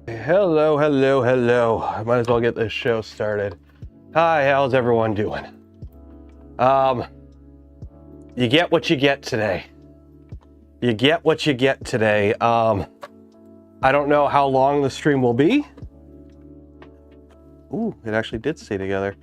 Hello, hello, hello. I might as well get this show started. Hi, how's everyone doing? You get what you get today. You get what you get today. I don't know how long the stream will be. Ooh, it actually did stay together.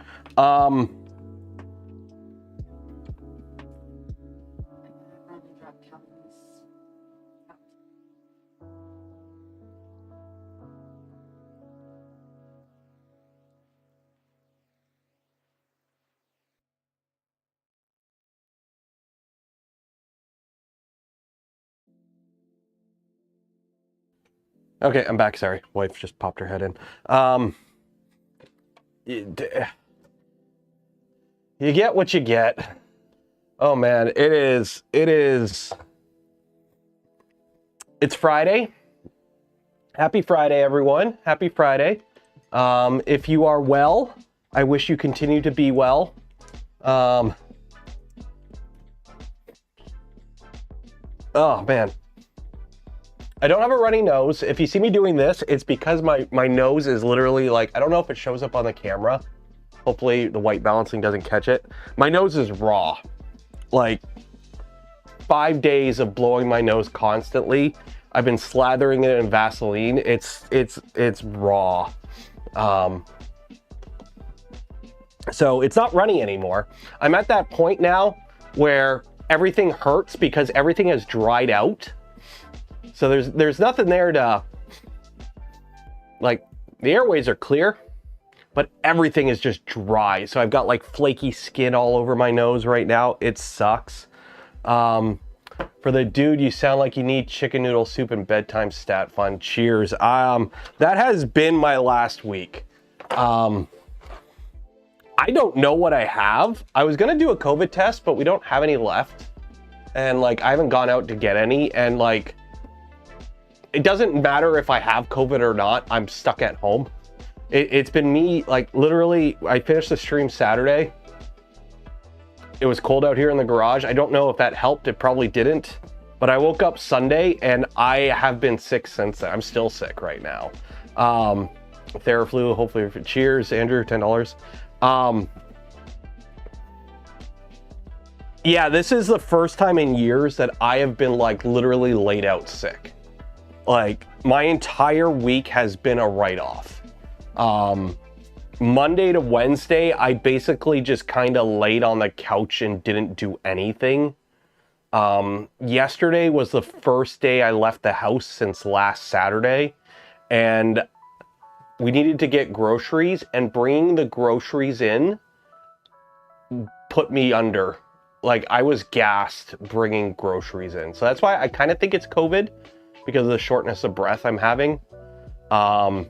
Okay, I'm back. Sorry, wife just popped her head in. You get what you get. Oh man, it's Friday. Happy Friday, everyone. Happy Friday. If you are well, I wish you continue to be well. Oh man. I don't have a runny nose. If you see me doing this, it's because my nose is literally like, I don't know if it shows up on the camera. Hopefully the white balancing doesn't catch it. My nose is raw. Like 5 days of blowing my nose constantly. I've been slathering it in Vaseline. It's raw. So it's not runny anymore. I'm at that point now where everything hurts because everything has dried out. So there's nothing there to, like, the airways are clear, but everything is just dry. So I've got like flaky skin all over my nose right now. It sucks. For the dude, you sound like you need chicken noodle soup and bedtime stat fun. Cheers. That has been my last week. I don't know what I have. I was gonna do a COVID test, but we don't have any left. And like, I haven't gone out to get any, and like, it doesn't matter if I have COVID or not, I'm stuck at home. It's been me, like literally, I finished the stream Saturday. It was cold out here in the garage. I don't know if that helped, it probably didn't. But I woke up Sunday and I have been sick since then. I'm still sick right now. Theraflu, hopefully, cheers, Andrew, $10. Yeah, this is the first time in years that I have been like literally laid out sick. Like my entire week has been a write-off. Monday to Wednesday, I basically just kind of laid on the couch and didn't do anything. Yesterday was the first day I left the house since last Saturday, and we needed to get groceries, and bringing the groceries in put me under. Like I was gassed bringing groceries in. So that's why I kind of think it's COVID, because of the shortness of breath I'm having. Because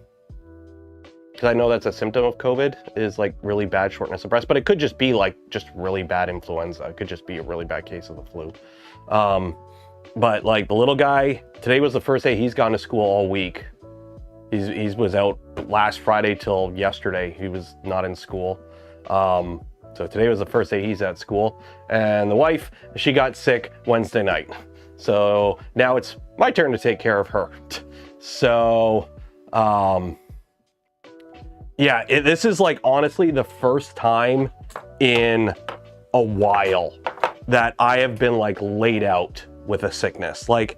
I know that's a symptom of COVID, is like really bad shortness of breath, but it could just be like just really bad influenza. It could just be a really bad case of the flu. But like the little guy, today was the first day he's gone to school all week. He was out last Friday till yesterday. He was not in school. So today was the first day he's at school. And the wife, she got sick Wednesday night. So now it's my turn to take care of her. So, yeah, this is like honestly the first time in a while that I have been like laid out with a sickness. Like,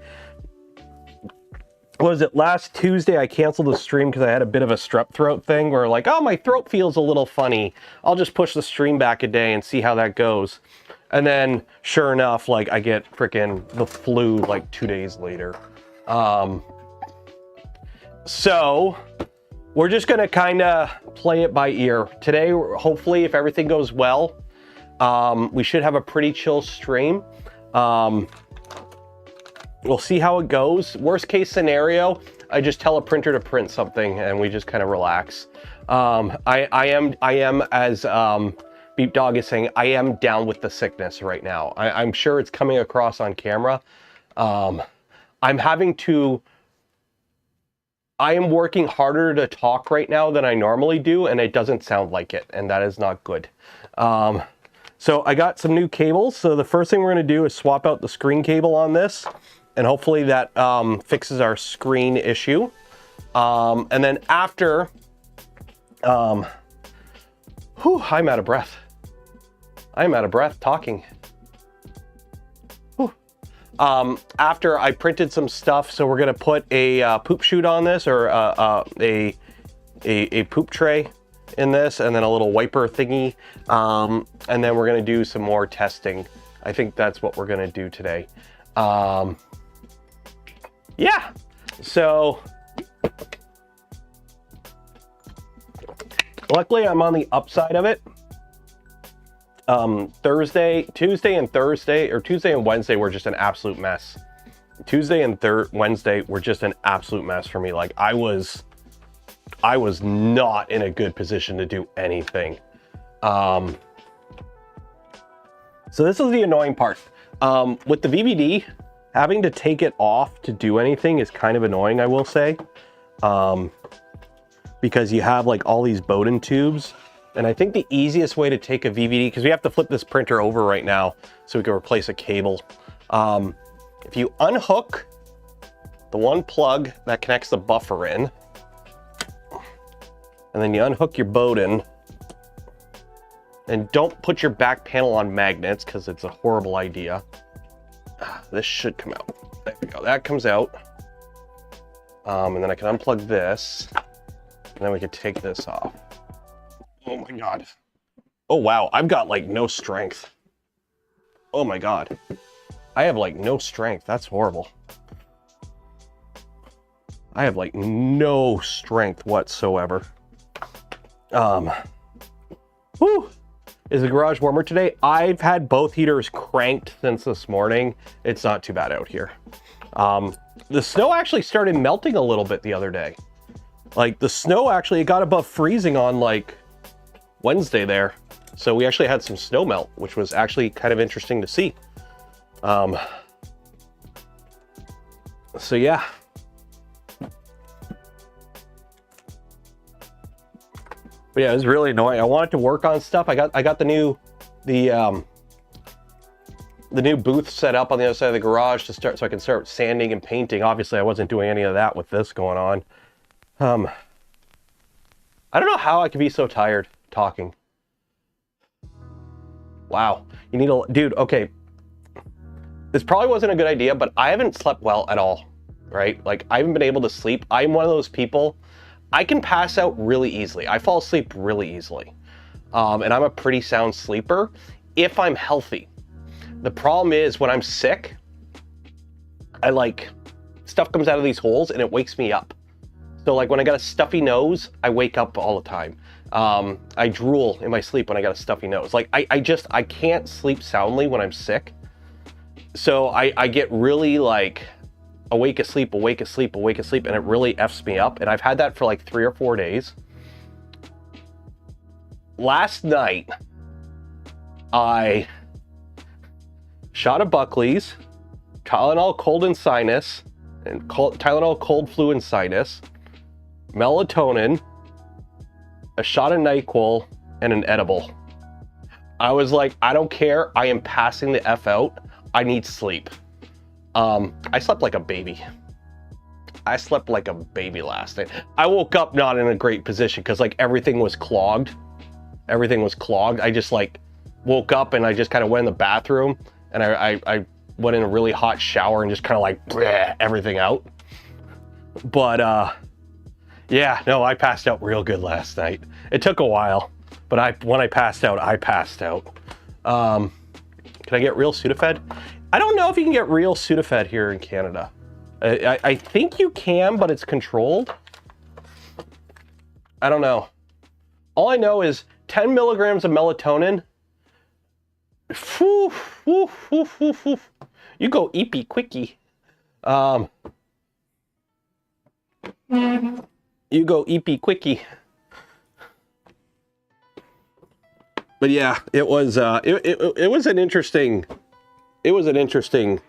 what was it, last Tuesday I canceled the stream because I had a bit of a strep throat thing where like, oh, my throat feels a little funny. I'll just push the stream back a day and see how that goes. And then sure enough, like I get freaking the flu like 2 days later. So we're just gonna kind of play it by ear. Today, hopefully, if everything goes well, we should have a pretty chill stream. We'll see how it goes. Worst case scenario, I just tell a printer to print something and we just kind of relax. I am as Beep Dog is saying, I am down with the sickness right now. I'm sure it's coming across on camera. I am working harder to talk right now than I normally do, and it doesn't sound like it, and that is not good. So I got some new cables. So the first thing we're gonna do is swap out the screen cable on this, and hopefully that fixes our screen issue. And then after, I'm out of breath. I'm out of breath talking. After I printed some stuff, so we're gonna put a poop chute on this, or a poop tray in this, and then a little wiper thingy, and then we're gonna do some more testing. I think that's what we're gonna do today. Yeah, so luckily I'm on the upside of it. Tuesday and Wednesday were just an absolute mess. Tuesday and Wednesday were just an absolute mess for me. Like I was not in a good position to do anything. So this is the annoying part. With the VVD, having to take it off to do anything is kind of annoying, I will say. Because you have like all these Bowden tubes. And I think the easiest way to take a VVD, because we have to flip this printer over right now so we can replace a cable. If you unhook the one plug that connects the buffer in, and then you unhook your Bowden, and don't put your back panel on magnets because it's a horrible idea. This should come out. There we go, that comes out. And then I can unplug this, and then we can take this off. Oh my God. Oh wow, I've got like no strength. Oh my God. I have like no strength, that's horrible. I have like no strength whatsoever. Whew. Is the garage warmer today? I've had both heaters cranked since this morning. It's not too bad out here. The snow actually started melting a little bit the other day. Like the snow actually got above freezing on like Wednesday there. So we actually had some snow melt, which was actually kind of interesting to see. So yeah. But yeah, it was really annoying. I wanted to work on stuff. I got the new booth set up on the other side of the garage to start, so I can start sanding and painting. Obviously I wasn't doing any of that with this going on. I don't know how I could be so tired talking. Wow, you need a dude. Okay, this probably wasn't a good idea, but I haven't slept well at all, right? Like I haven't been able to sleep. I'm one of those people, I can pass out really easily. I fall asleep really easily. And I'm a pretty sound sleeper if I'm healthy. The problem is when I'm sick, I like, stuff comes out of these holes and it wakes me up. So like when I got a stuffy nose, I wake up all the time. I drool in my sleep when I got a stuffy nose. Like I can't sleep soundly when I'm sick. So I get really like awake, asleep, awake, asleep, awake, asleep, and it really F's me up. And I've had that for like 3 or 4 days. Last night, I shot a Buckley's, Tylenol cold and sinus, and Tylenol cold flu and sinus, melatonin, a shot of NyQuil, and an edible. I was like, I don't care. I am passing the F out. I need sleep. I slept like a baby. I slept like a baby last night. I woke up not in a great position because like everything was clogged. Everything was clogged. I just like woke up and I just kind of went in the bathroom and I went in a really hot shower and just kind of like bleh, everything out. But yeah, no, I passed out real good last night. It took a while, but when I passed out, I passed out. Can I get real Sudafed? I don't know if you can get real Sudafed here in Canada. I think you can, but it's controlled. I don't know. All I know is 10 milligrams of melatonin. Whew, whew, whew, whew, whew. You go eepy quickie. You go eepy quickie. But yeah, it was it was an interesting. It was an interesting.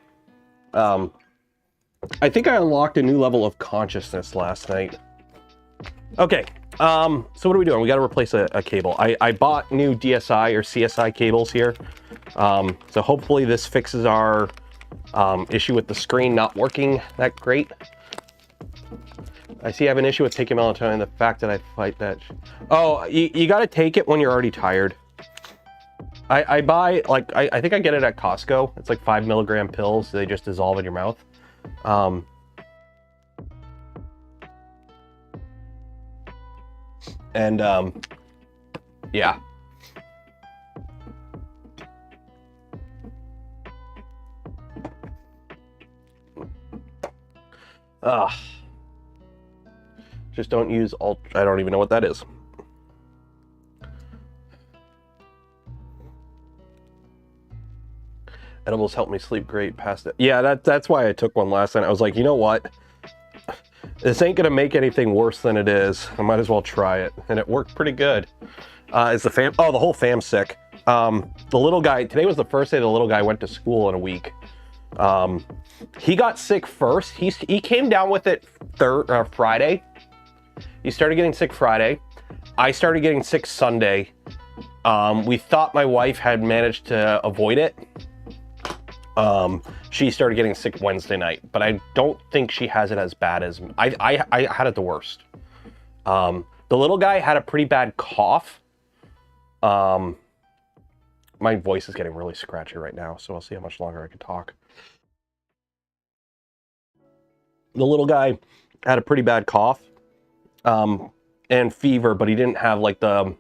I think I unlocked a new level of consciousness last night. Okay, so what are we doing? We got to replace a cable. I bought new DSI or CSI cables here. So hopefully this fixes our issue with the screen not working that great. I see I have an issue with taking melatonin, the fact that I fight that. Oh, you got to take it when you're already tired. I buy, like, I think I get it at Costco. It's like 5 milligram pills. They just dissolve in your mouth. Yeah. Just don't use I don't even know what that is. Edibles help me sleep great past it. Yeah, that's why I took one last night. I was like, you know what? This ain't gonna make anything worse than it is. I might as well try it. And it worked pretty good. Is the fam, oh, the whole fam's sick. The little guy, today was the first day the little guy went to school in a week. He got sick first. He came down with it Friday. He started getting sick Friday. I started getting sick Sunday. We thought my wife had managed to avoid it. She started getting sick Wednesday night, but I don't think she has it as bad as I had it the worst. The little guy had a pretty bad cough. My voice is getting really scratchy right now, so I'll see how much longer I can talk. The little guy had a pretty bad cough, and fever, but he didn't have like the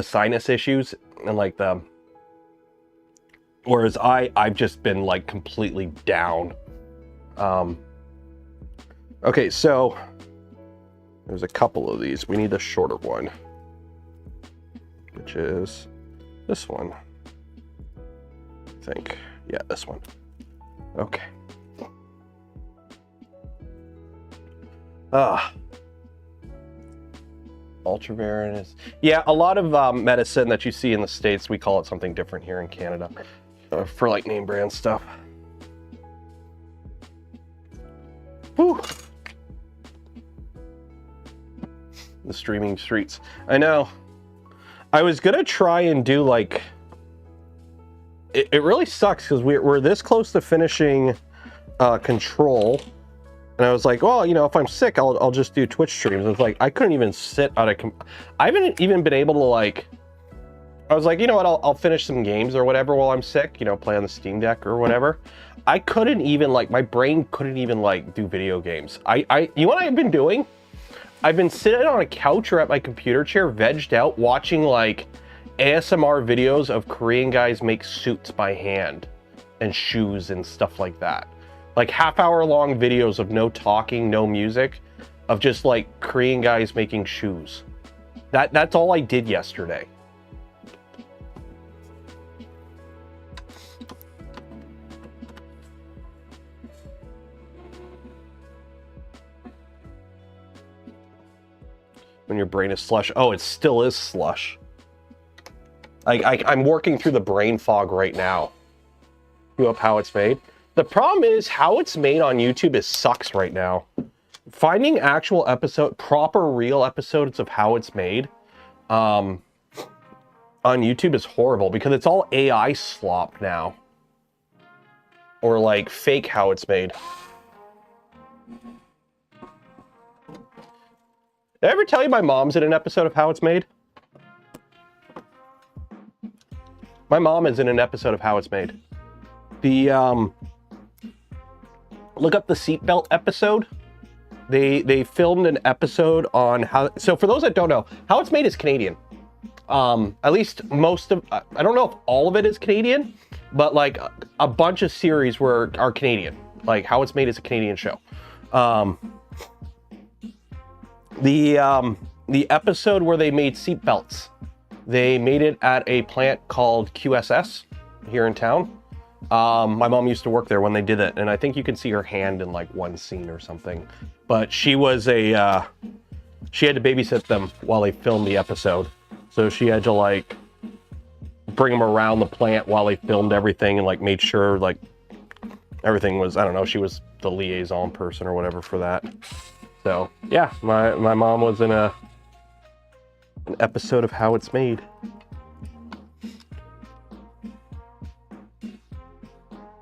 sinus issues and like the, whereas I've just been like completely down. Okay, so there's a couple of these. We need the shorter one, which is this one. I think, yeah, this one. Okay. Ultraviolence is, yeah, a lot of medicine that you see in the States, we call it something different here in Canada for like name brand stuff. Whew. The streaming streets. I know. I was gonna try and do like, it really sucks because we're this close to finishing Control. And I was like, well, you know, if I'm sick, I'll just do Twitch streams. It's like, I couldn't even sit on I haven't even been able to like, I was like, you know what, I'll finish some games or whatever while I'm sick, you know, play on the Steam Deck or whatever. I couldn't even like, my brain couldn't even like do video games. You know what I've been doing? I've been sitting on a couch or at my computer chair, vegged out, watching like ASMR videos of Korean guys make suits by hand and shoes and stuff like that. Like half-hour long videos of no talking, no music, of just like Korean guys making shoes. That's all I did yesterday. When your brain is slush. Oh, it still is slush. I'm working through the brain fog right now. Up how it's made. The problem is how it's made on YouTube sucks right now. Finding actual proper real episodes of how it's made on YouTube is horrible because it's all AI slop now. Or like fake how it's made. Did I ever tell you my mom's in an episode of How It's Made? My mom is in an episode of How It's Made. Look up the seatbelt episode. They filmed an episode on how. So for those that don't know, How It's Made is Canadian. At least most of. I don't know if all of it is Canadian, but like a bunch of series are Canadian. Like How It's Made is a Canadian show. The episode where they made seatbelts, they made it at a plant called QSS here in town. My mom used to work there when they did it, and I think you can see her hand in like one scene or something. But she was she had to babysit them while they filmed the episode. So she had to like bring them around the plant while they filmed everything and like made sure like everything was, I don't know, she was the liaison person or whatever for that. So yeah, my mom was in an episode of How It's Made.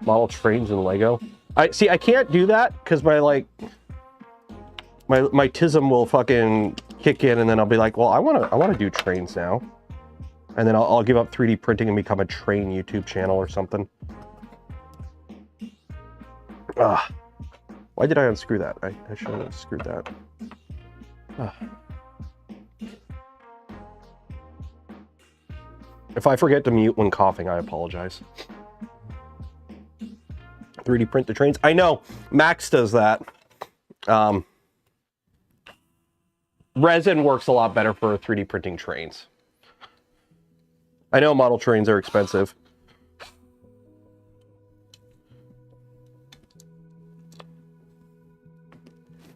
Model trains and Lego. I can't do that because my like my tism will fucking kick in, and then I'll be like, well, I wanna do trains now. And then I'll give up 3D printing and become a train YouTube channel or something. Ah, why did I unscrew that? I should have unscrewed that. Ah. If I forget to mute when coughing, I apologize. 3D print the trains. I know, Max does that. Resin works a lot better for 3D printing trains. I know model trains are expensive.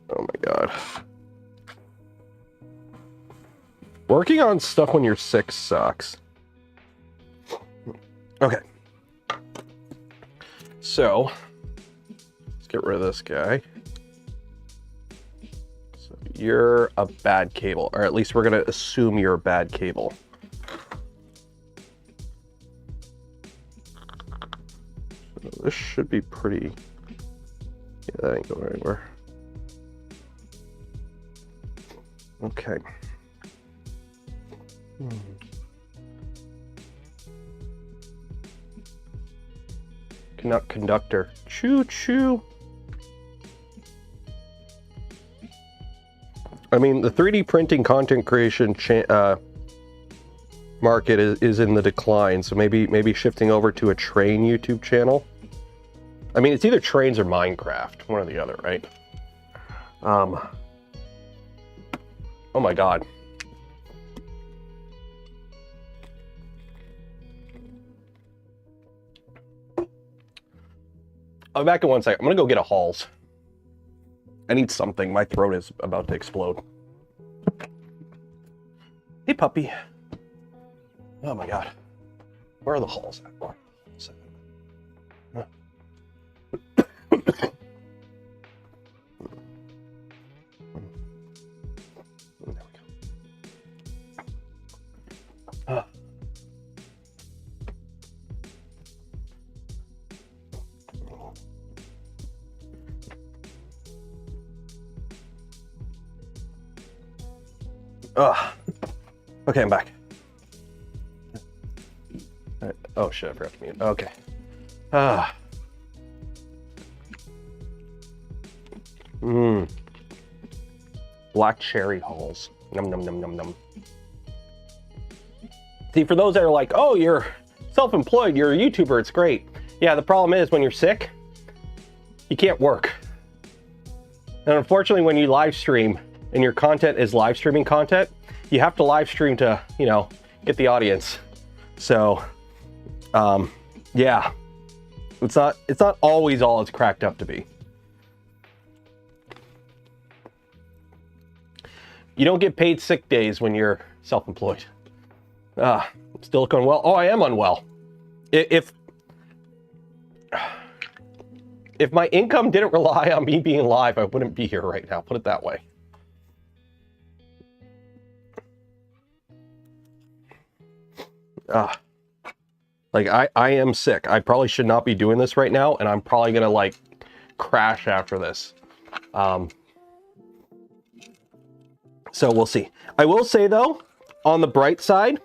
Oh my God. Working on stuff when you're sick sucks. Okay. So, let's get rid of this guy. So you're a bad cable, or at least we're gonna assume you're a bad cable. So this should be pretty, yeah, that ain't going anywhere. Okay. Canuck conductor. Choo choo. I mean, the 3D printing content creation market is in the decline, so maybe shifting over to a train YouTube channel. I mean, it's either trains or Minecraft, one or the other, right? Oh my God. I'll be back in 1 second. I'm gonna go get a Halls. I need something. My throat is about to explode. Hey, puppy. Oh my God. Where are the Halls at? Huh. There we go. Okay, I'm back. All right. Oh shit, I forgot to mute. Okay. Black cherry Halls. Num num num num num. See, for those that are like, oh, you're self-employed, you're a YouTuber, it's great. Yeah, the problem is when you're sick, you can't work. And unfortunately, when you live stream and your content is live streaming content, you have to live stream to, you know, get the audience. So, yeah, it's not always all it's cracked up to be. You don't get paid sick days when you're self-employed. Still looking well. Oh, I am unwell. If my income didn't rely on me being live, I wouldn't be here right now. Put it that way. Like I am sick. I probably should not be doing this right now, and I'm probably gonna like crash after this. So we'll see. I will say though, on the bright side,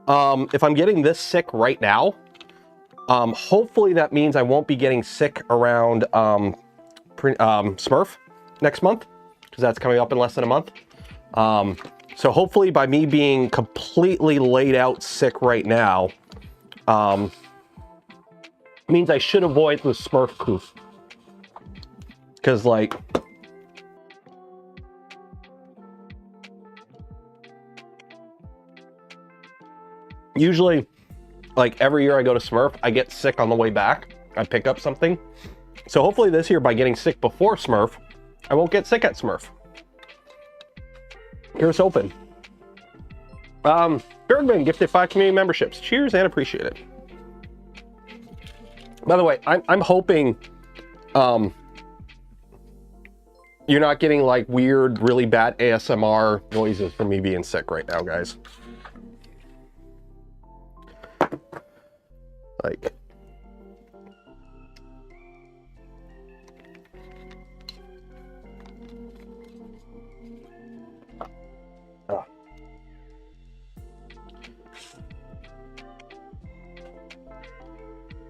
if I'm getting this sick right now, hopefully that means I won't be getting sick around Smurf next month, because that's coming up in less than a month. So hopefully by me being completely laid out sick right now, means I should avoid the Smurf coof. Because like, usually like every year I go to Smurf, I get sick on the way back. I pick up something. So hopefully this year by getting sick before Smurf, I won't get sick at Smurf. Here's hoping. Bergman gifted 5 community memberships. Cheers and appreciate it. By the way, I'm hoping you're not getting like weird, really bad ASMR noises from me being sick right now, guys. Like,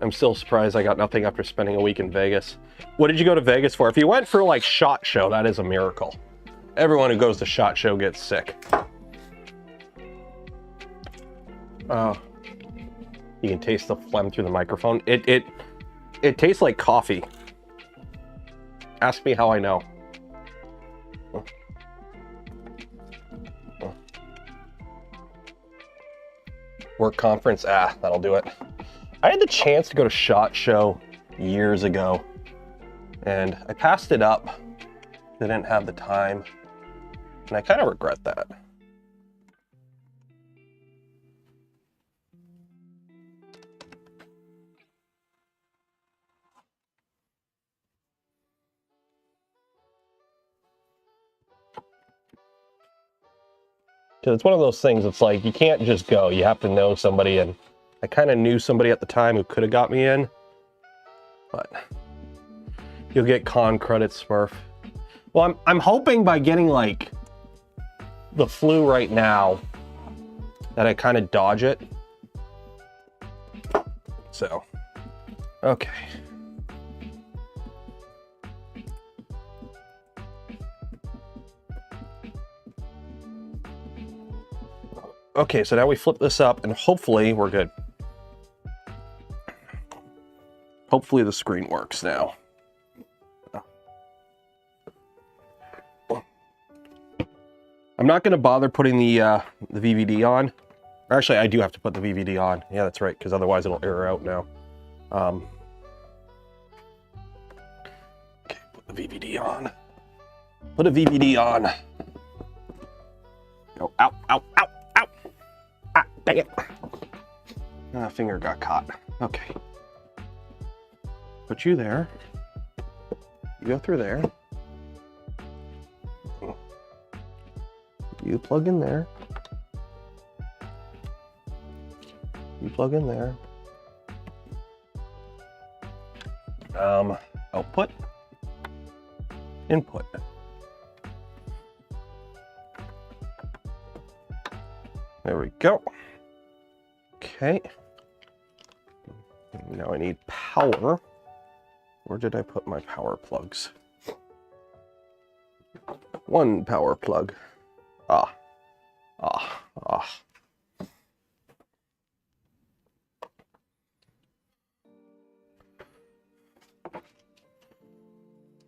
I'm still surprised I got nothing after spending a week in Vegas. What did you go to Vegas for? If you went for like SHOT Show, that is a miracle. Everyone who goes to SHOT Show gets sick. You can taste the phlegm through the microphone. It tastes like coffee. Ask me how I know. Work conference, that'll do it. I had the chance to go to SHOT Show years ago, and I passed it up. I didn't have the time, and I kind of regret that. Because it's one of those things, it's like, you can't just go, you have to know somebody, and I kind of knew somebody at the time who could have got me in, but you'll get con credits, Smurf. Well, I'm hoping by getting, like, the flu right now, that I kind of dodge it. So, okay. Okay, so now we flip this up and hopefully we're good. Hopefully the screen works now. I'm not gonna bother putting the VVD on. Actually, I do have to put the VVD on. Yeah, that's right, because otherwise it'll error out now. Okay, put the VVD on. Put a VVD on. Oh, ow, ow, ow, ow! Ah, dang it. Finger got caught. Okay. Put you there. You go through there. You plug in there. You plug in there. Output. Input. There we go. Okay. Now I need power. Where did I put my power plugs? One power plug. Ah.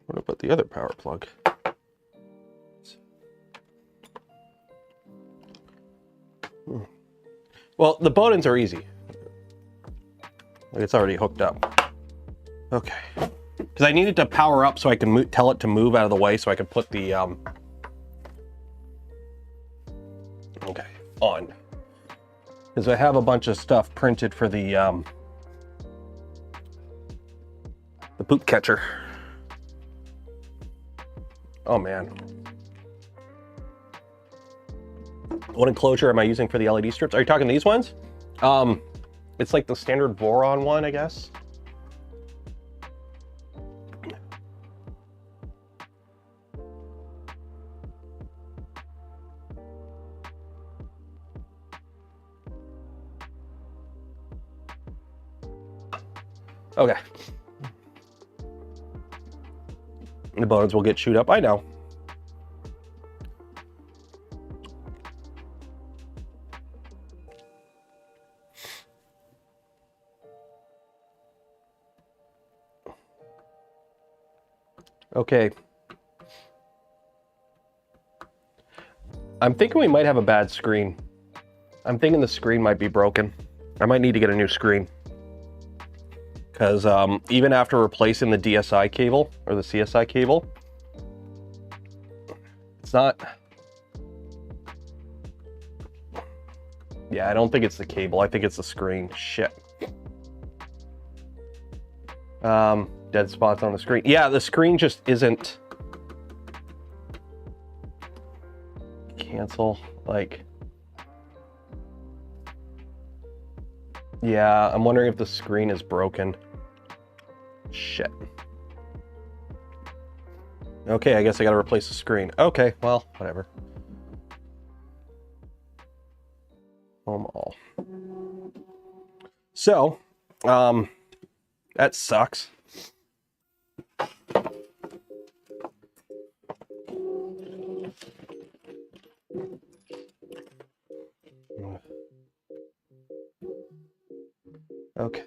Where did I put the other power plug? Well, the bone-ins are easy. Like, it's already hooked up. Okay. Because I needed to power up so I can tell it to move out of the way so I could put the okay, on. Because I have a bunch of stuff printed for the poop catcher. Oh man. What enclosure am I using for the LED strips? Are you talking these ones? It's like the standard Voron one, I guess. Okay. The bones will get chewed up, I know. Okay. I'm thinking we might have a bad screen. I'm thinking the screen might be broken. I might need to get a new screen. Because even after replacing the DSI cable, or the CSI cable, it's not... Yeah, I don't think it's the cable. I think it's the screen. Shit. Dead spots on the screen. Yeah, the screen just isn't... Cancel. Like... Yeah, I'm wondering if the screen is broken. Shit. Okay, I guess I gotta replace the screen. Okay, well, whatever. Home all. So, That sucks. Okay.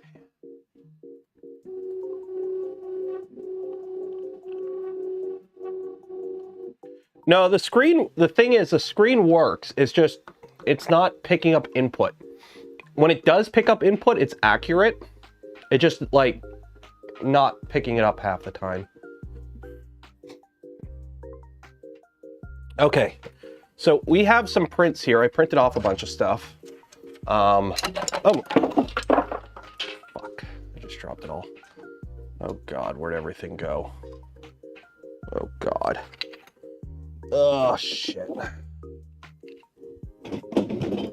No, the screen, the thing is, the screen works. It's just, it's not picking up input. When it does pick up input, it's accurate. It just, like, not picking it up half the time. Okay, so we have some prints here. I printed off a bunch of stuff. Oh, fuck, I just dropped it all. Oh God, where'd everything go? Oh God. Oh shit.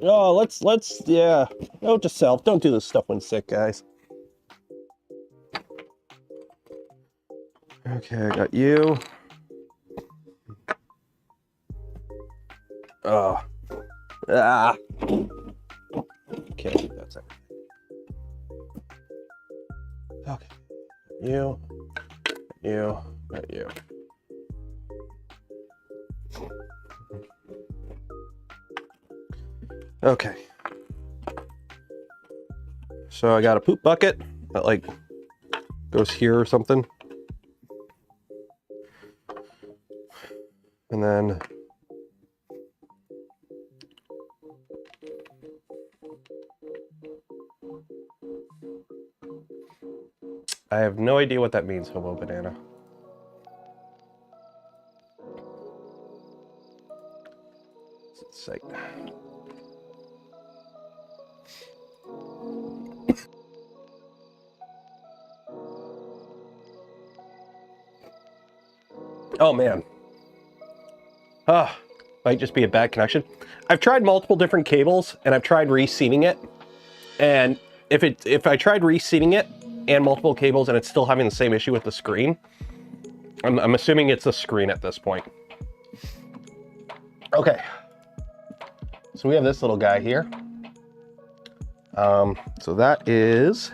Oh, let's, yeah. Note to self, don't do this stuff when sick, guys. Okay, I got you. Oh. Ah. Okay, that's it. Okay. You. Got you. Okay. So I got a poop bucket that like goes here or something. And then I have no idea what that means, Homo Banana. What's it say? Oh man. Ah, might just be a bad connection. I've tried multiple different cables and I've tried reseating it. And if I tried reseating it and multiple cables and it's still having the same issue with the screen, I'm assuming it's the screen at this point. Okay. So we have this little guy here. So that is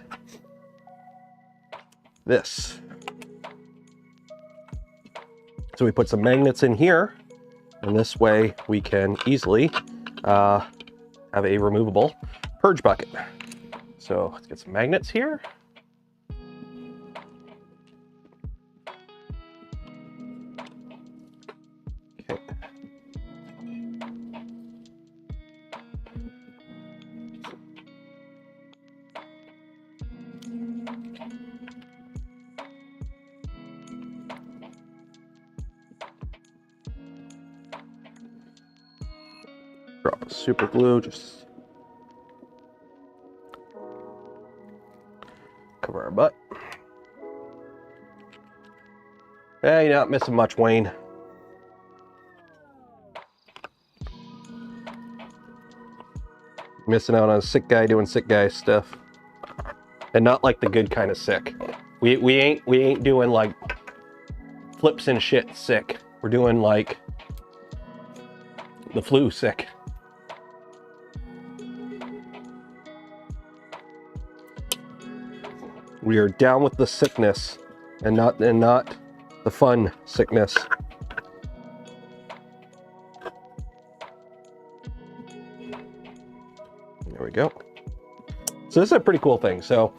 this. So we put some magnets in here, and this way we can easily have a removable purge bucket. So let's get some magnets here. Okay. Drop a super glue, just cover our butt. Hey, you're not missing much, Wayne. Missing out on a sick guy doing sick guy stuff. And not like the good kind of sick. We ain't doing like flips and shit sick. We're doing like the flu sick. We are down with the sickness and not the fun sickness. There we go. So this is a pretty cool thing. So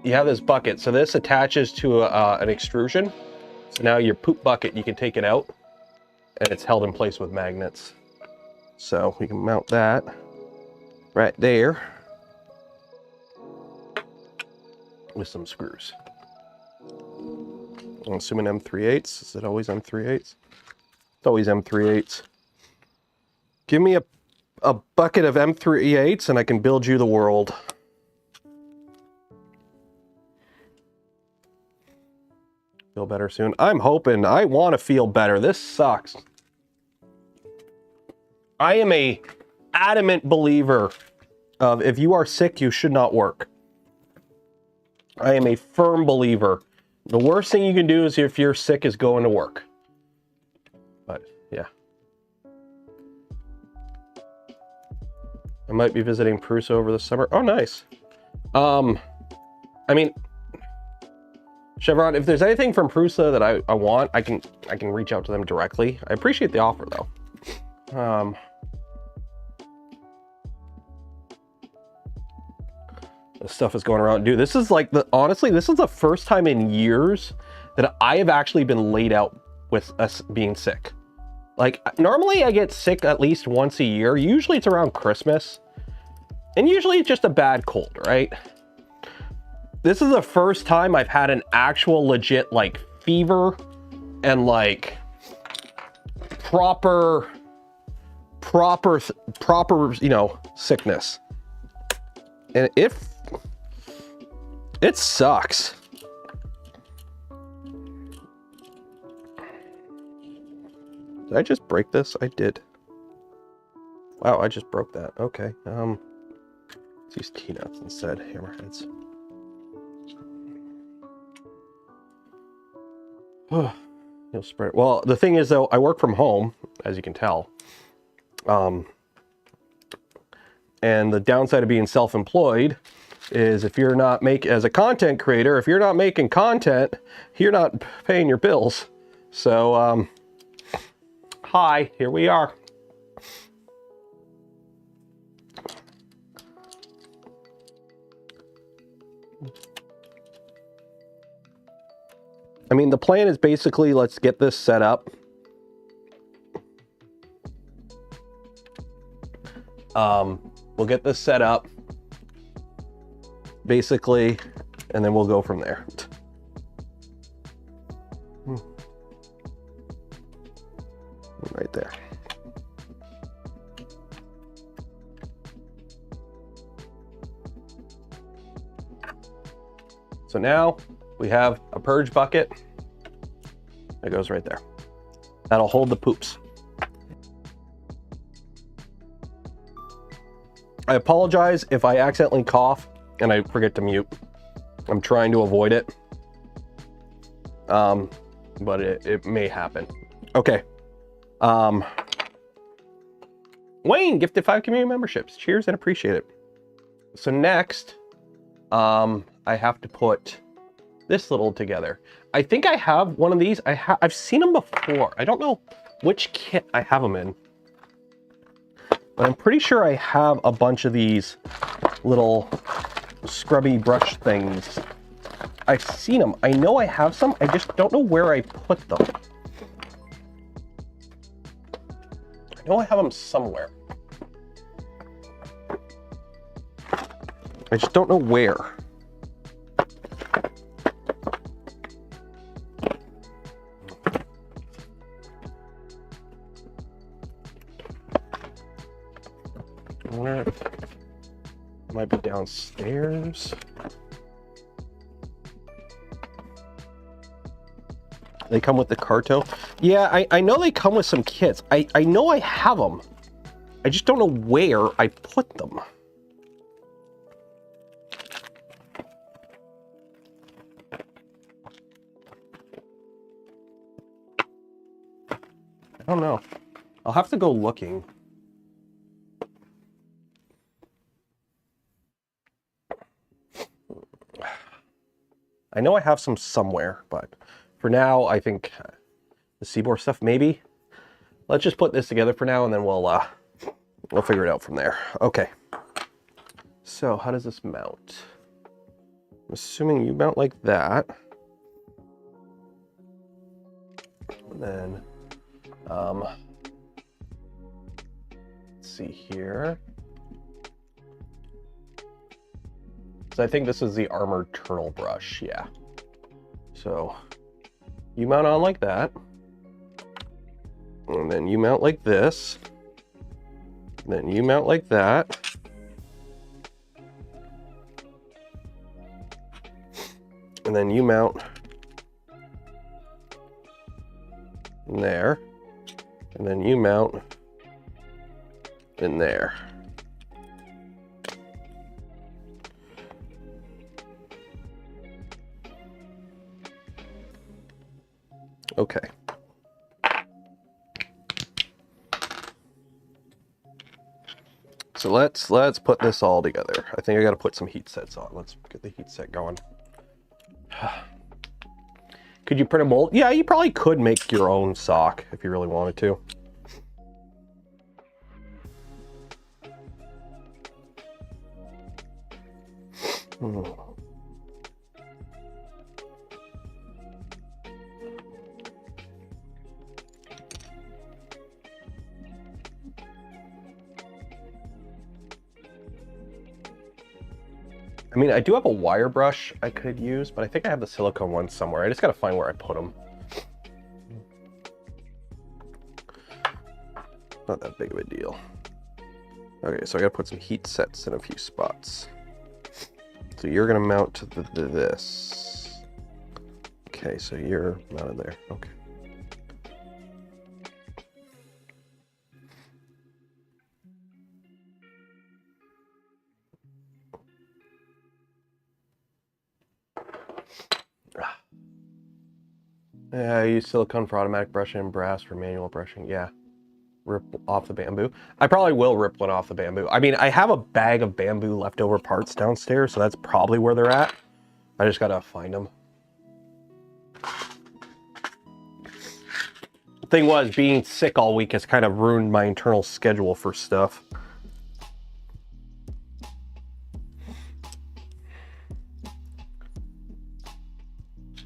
you have this bucket. So this attaches to an extrusion. So now your poop bucket, you can take it out and it's held in place with magnets. So we can mount that right there with some screws. I'm assuming M3/8. Is it always M3/8? It's always M3/8. Give me a bucket of M3/8 and I can build you the world. Feel better soon. I'm hoping. I want to feel better. This sucks. I am a adamant believer of if you are sick, you should not work. I am a firm believer. The worst thing you can do is if you're sick is going to work. But yeah. I might be visiting Prusa over the summer. Oh, nice. I mean, Chevron, if there's anything from Prusa that I want, I can reach out to them directly. I appreciate the offer though. This stuff is going around. Dude, this is like honestly, this is the first time in years that I have actually been laid out with us being sick. Like normally I get sick at least once a year. Usually it's around Christmas. And usually it's just a bad cold, right? This is the first time I've had an actual legit like fever and like proper, you know, sickness. And it sucks. Did I just break this? I did. Wow, I just broke that. Okay. Let's use T-nuts instead, hammerheads. You'll spread it. Well, the thing is though, I work from home, as you can tell. And the downside of being self-employed is if you're not as a content creator, if you're not making content, you're not paying your bills. So, hi, here we are. I mean, the plan is basically, let's get this set up. We'll get this set up, basically, and then we'll go from there. Right there. So now we have a purge bucket that goes right there. That'll hold the poops. I apologize if I accidentally cough and I forget to mute. I'm trying to avoid it. But it may happen. Okay. Wayne gifted 5 community memberships. Cheers and appreciate it. So next, I have to put this little together. I think I have one of these. I've seen them before. I don't know which kit I have them in, but I'm pretty sure I have a bunch of these little scrubby brush things. I've seen them. I know I have some. I just don't know where I put them. I know I have them somewhere. I just don't know where. I wonder if it might be downstairs. They come with the Carto. Yeah, I know they come with some kits. I know I have them. I just don't know where I put them. I don't know. I'll have to go looking. I know I have some somewhere, but for now, I think the Seaboard stuff, maybe. Let's just put this together for now, and then we'll figure it out from there. Okay. So how does this mount? I'm assuming you mount like that. And then, let's see here. So I think this is the armored turtle brush, yeah. So you mount on like that. And then you mount like this. And then you mount like that. And then you mount in there. And then you mount in there. Okay. So let's put this all together. I think I got to put some heat sets on. Let's get the heat set going. Could you print a mold? Yeah, you probably could make your own sock if you really wanted to. I mean, I do have a wire brush I could use, but I think I have the silicone one somewhere. I just gotta find where I put them. Not that big of a deal. Okay, so I gotta put some heat sets in a few spots. So you're gonna mount to this. Okay, so you're mounted there. Okay. Yeah, I use silicone for automatic brushing and brass for manual brushing. Yeah, rip off the bamboo. I probably will rip one off the bamboo. I mean, I have a bag of bamboo leftover parts downstairs, so that's probably where they're at. I just gotta find them. The thing was, being sick all week has kind of ruined my internal schedule for stuff.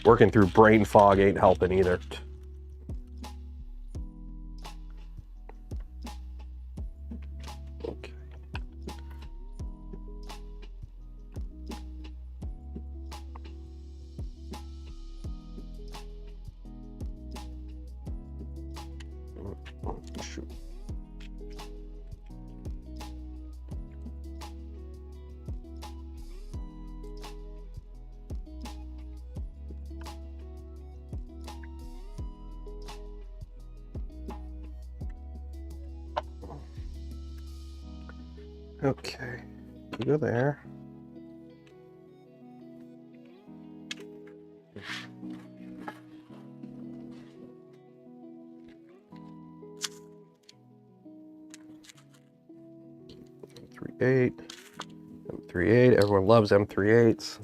Working through brain fog ain't helping either. Okay. Shoot. Okay, you go there. M38, M38, everyone loves M38s.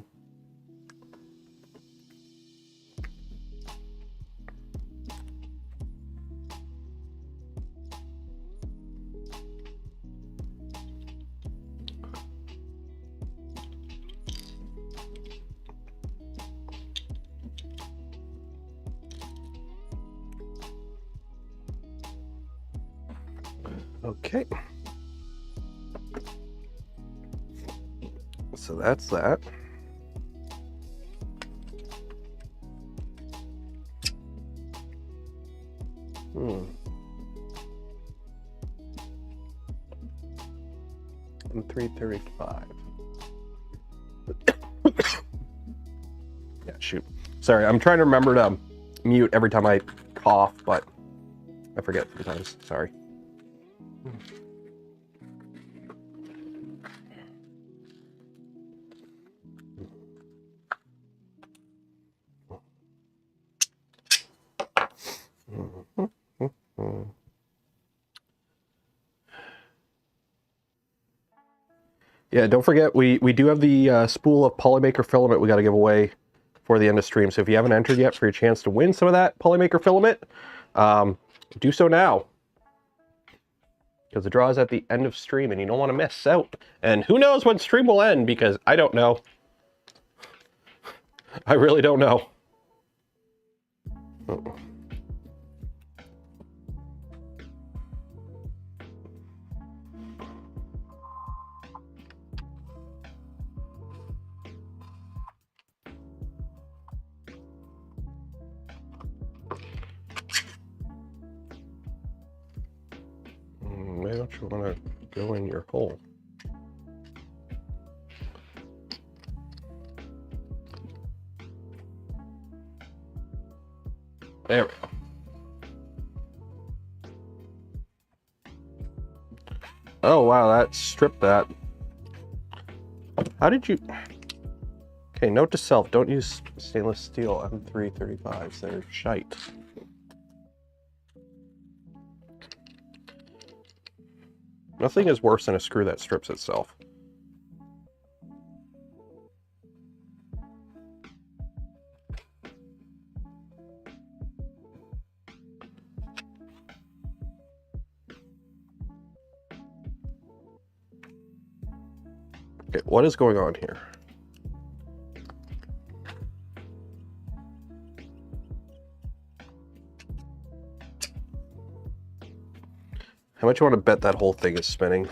Okay. So that's that. I'm 335. Yeah, shoot. Sorry, I'm trying to remember to mute every time I cough, but I forget sometimes. Sorry. Yeah, don't forget, we do have the spool of polymaker filament we got to give away for the end of stream. So if you haven't entered yet for your chance to win some of that polymaker filament, do so now. Because the draw is at the end of stream and you don't want to miss out. And who knows when stream will end, because I don't know. I really don't know. Maybe don't you want to go in your hole? There we go. Oh wow, that stripped that. How did you? Okay, note to self: don't use stainless steel M335s. They're shite. Nothing is worse than a screw that strips itself. Okay, what is going on here? How much you want to bet that whole thing is spinning?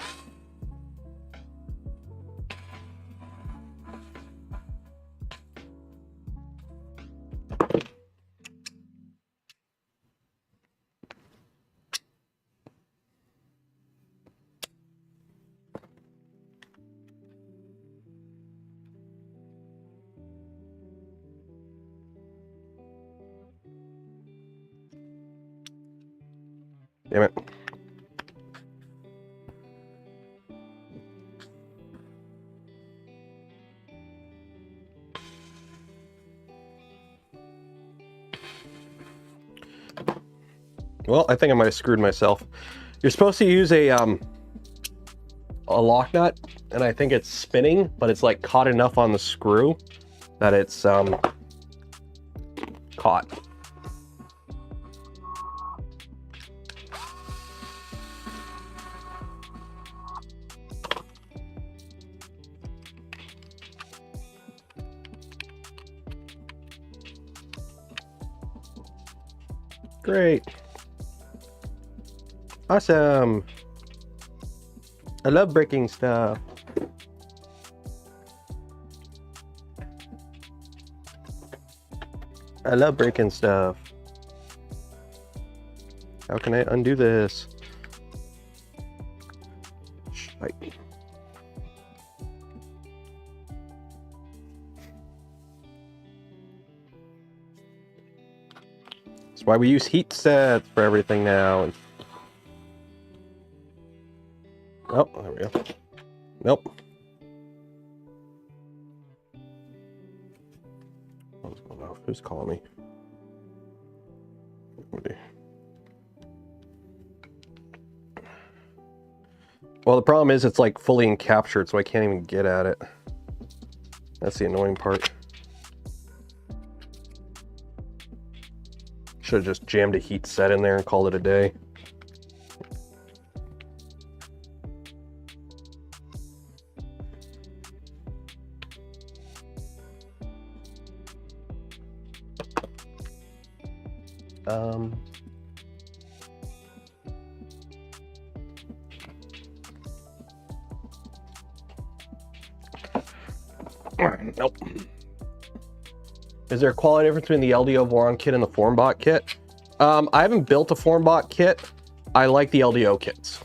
Damn it. Well, I think I might have screwed myself. You're supposed to use a lock nut, and I think it's spinning, but it's like caught enough on the screw that it's caught. Great. Awesome. I love breaking stuff. I love breaking stuff. How can I undo this? Shite. That's why we use heat sets for everything now. Oh, there we go. Nope. What's going on? Who's calling me? Well, the problem is it's like fully encaptured, so I can't even get at it. That's the annoying part. Should have just jammed a heat set in there and called it a day. Nope. Is there a quality difference between the LDO Voron kit and the FormBot kit? I haven't built a FormBot kit. I like the LDO kits.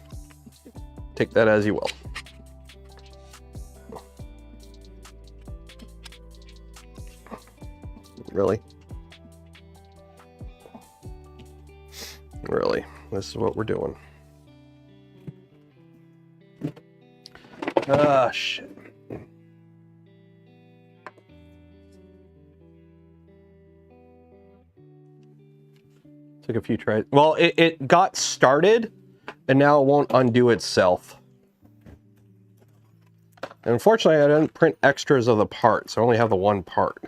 Take that as you will. Really? Really? This is what we're doing. Ah, shit. Took a few tries. Well, it got started, and now it won't undo itself. And unfortunately, I didn't print extras of the part, so I only have the one part.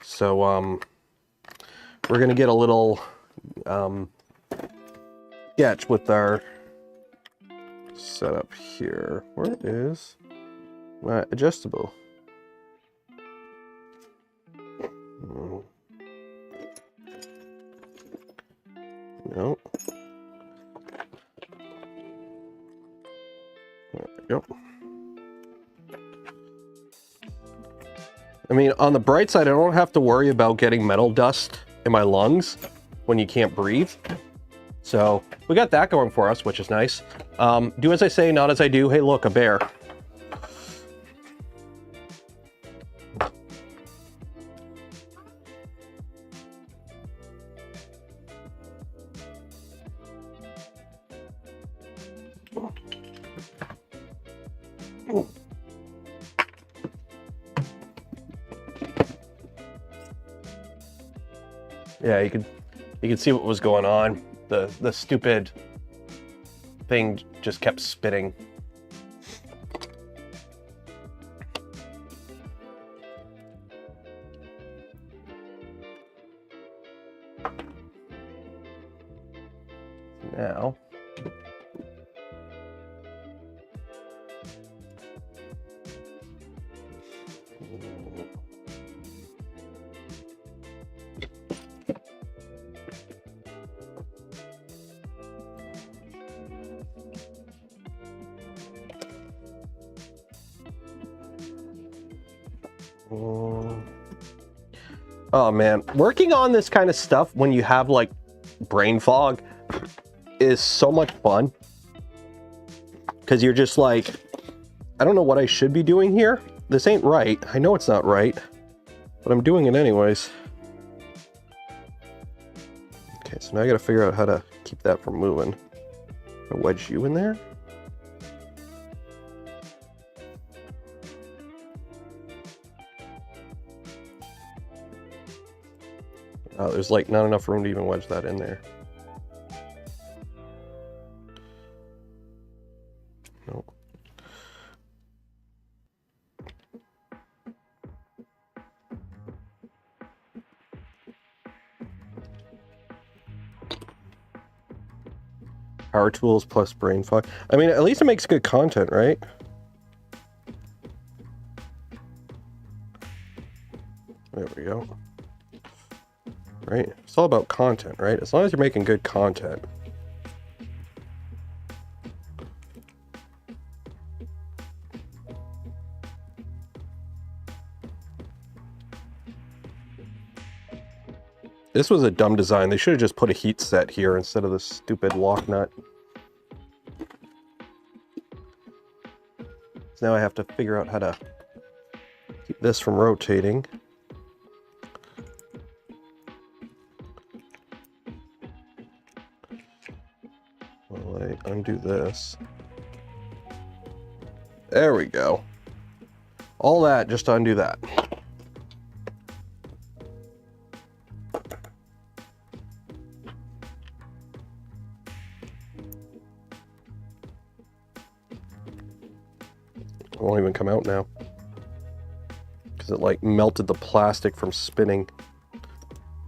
So, we're gonna get a little sketch with our setup here. Where is my adjustable? No. There we go. I mean, on the bright side, I don't have to worry about getting metal dust in my lungs when you can't breathe. So we got that going for us, which is nice. Do as I say, not as I do. Hey, look, a bear. Yeah, you could see what was going on. The stupid thing just kept spinning. Now, Oh man, working on this kind of stuff when you have like brain fog is so much fun. Because you're just like, I don't know what I should be doing here. This ain't right. I know it's not right, but I'm doing it anyways. Okay, so now I gotta figure out how to keep that from moving. I'll wedge you in there. Oh, there's like not enough room to even wedge that in there. Nope. Power tools plus brain fog. I mean, at least it makes good content, right? There we go. Right? It's all about content, right? As long as you're making good content. This was a dumb design. They should have just put a heat set here instead of this stupid lock nut. So now I have to figure out how to keep this from rotating. While I undo this. There we go. All that just to undo that. It won't even come out now because it like melted the plastic from spinning.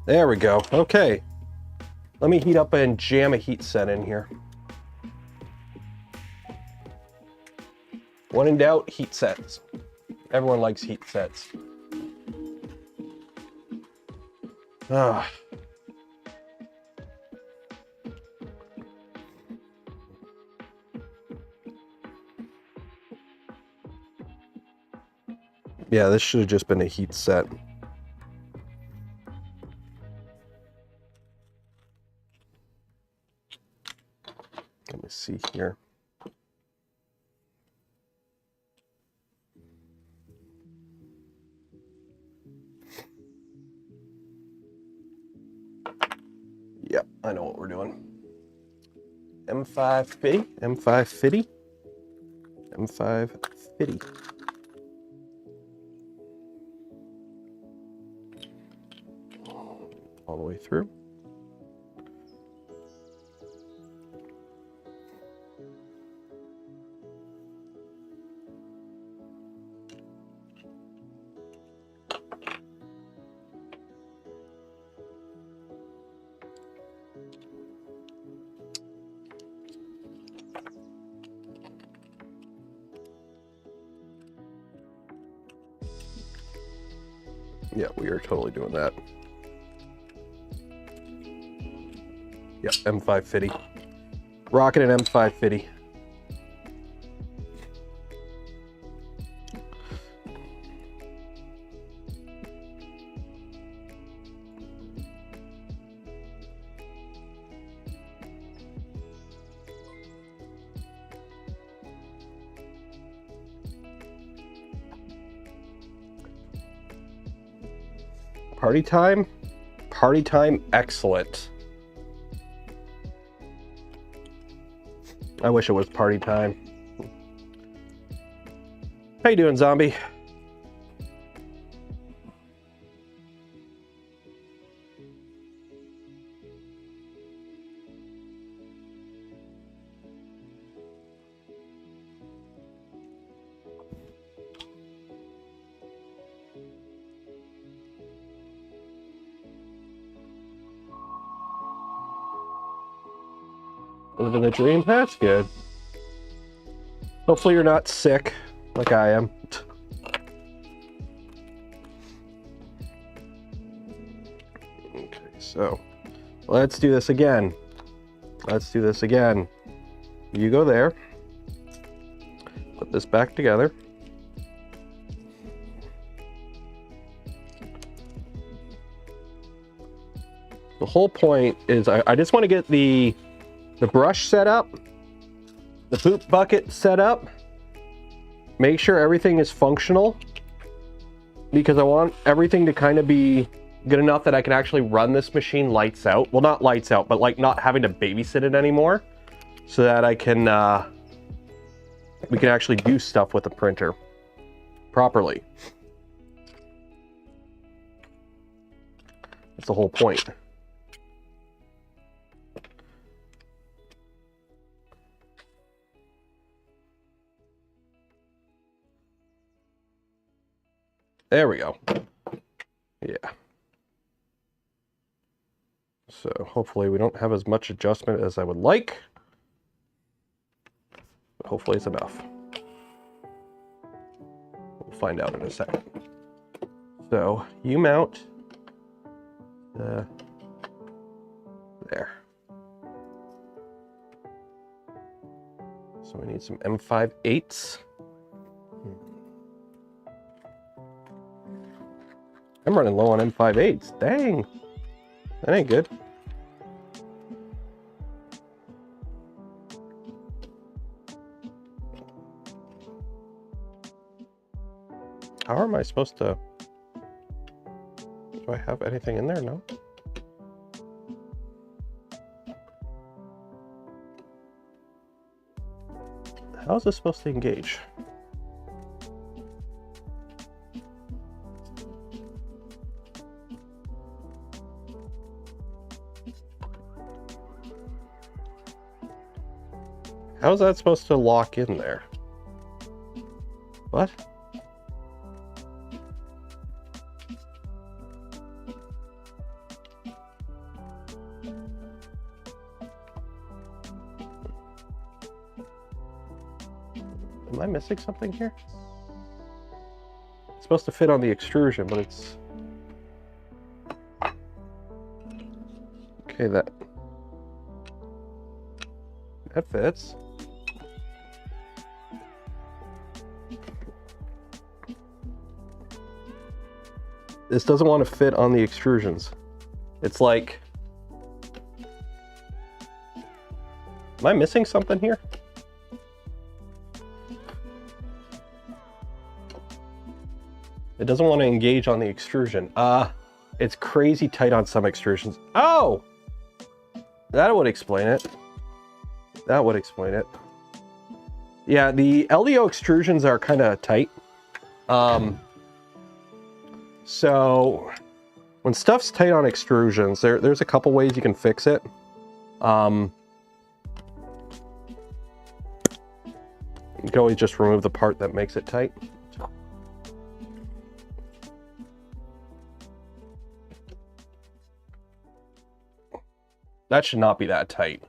There we go. Okay, let me heat up and jam a heat set in here. When in doubt, heat sets. Everyone likes heat sets. Ah. Yeah, this should have just been a heat set. Let me see here. Yep, I know what we're doing. M5 fitty, M5 fitty, M5 fitty. All the way through. Yeah, we are totally doing that. Yep, M5 fitty. Rocking an M5 fitty. Party time? Party time, excellent. I wish it was party time. How you doing, zombie? Living the dream? That's good. Hopefully you're not sick like I am. Okay, so let's do this again. Let's do this again. You go there. Put this back together. The whole point is I just want to get the brush set up, the poop bucket set up, make sure everything is functional, because I want everything to kind of be good enough that I can actually run this machine lights out. Well, not lights out, but like not having to babysit it anymore, so that I can we can actually do stuff with the printer properly. That's the whole point. There we go. Yeah. So hopefully we don't have as much adjustment as I would like. But hopefully it's enough. We'll find out in a second. So you mount there. So we need some M5/8s. I'm running low on M5/8s. Dang. That ain't good. How am I supposed to... Do I have anything in there? No. How is this supposed to engage? How's that supposed to lock in there? What? Am I missing something here? It's supposed to fit on the extrusion, but it's... Okay, that fits. This doesn't want to fit on the extrusions. It's like... Am I missing something here? It doesn't want to engage on the extrusion. It's crazy tight on some extrusions. Oh! That would explain it. That would explain it. Yeah, the LDO extrusions are kind of tight. So when stuff's tight on extrusions, there's a couple ways you can fix it. You can always just remove the part that makes it tight. That should not be that tight.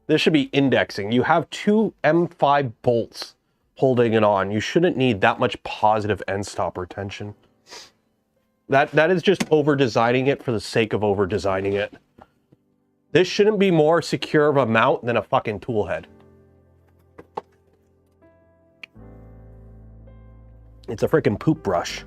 This should be indexing. You have two M5 bolts holding it on. You shouldn't need that much positive end stopper tension. That is just over designing it for the sake of over designing it. This shouldn't be more secure of a mount than a fucking tool head. It's a freaking poop brush.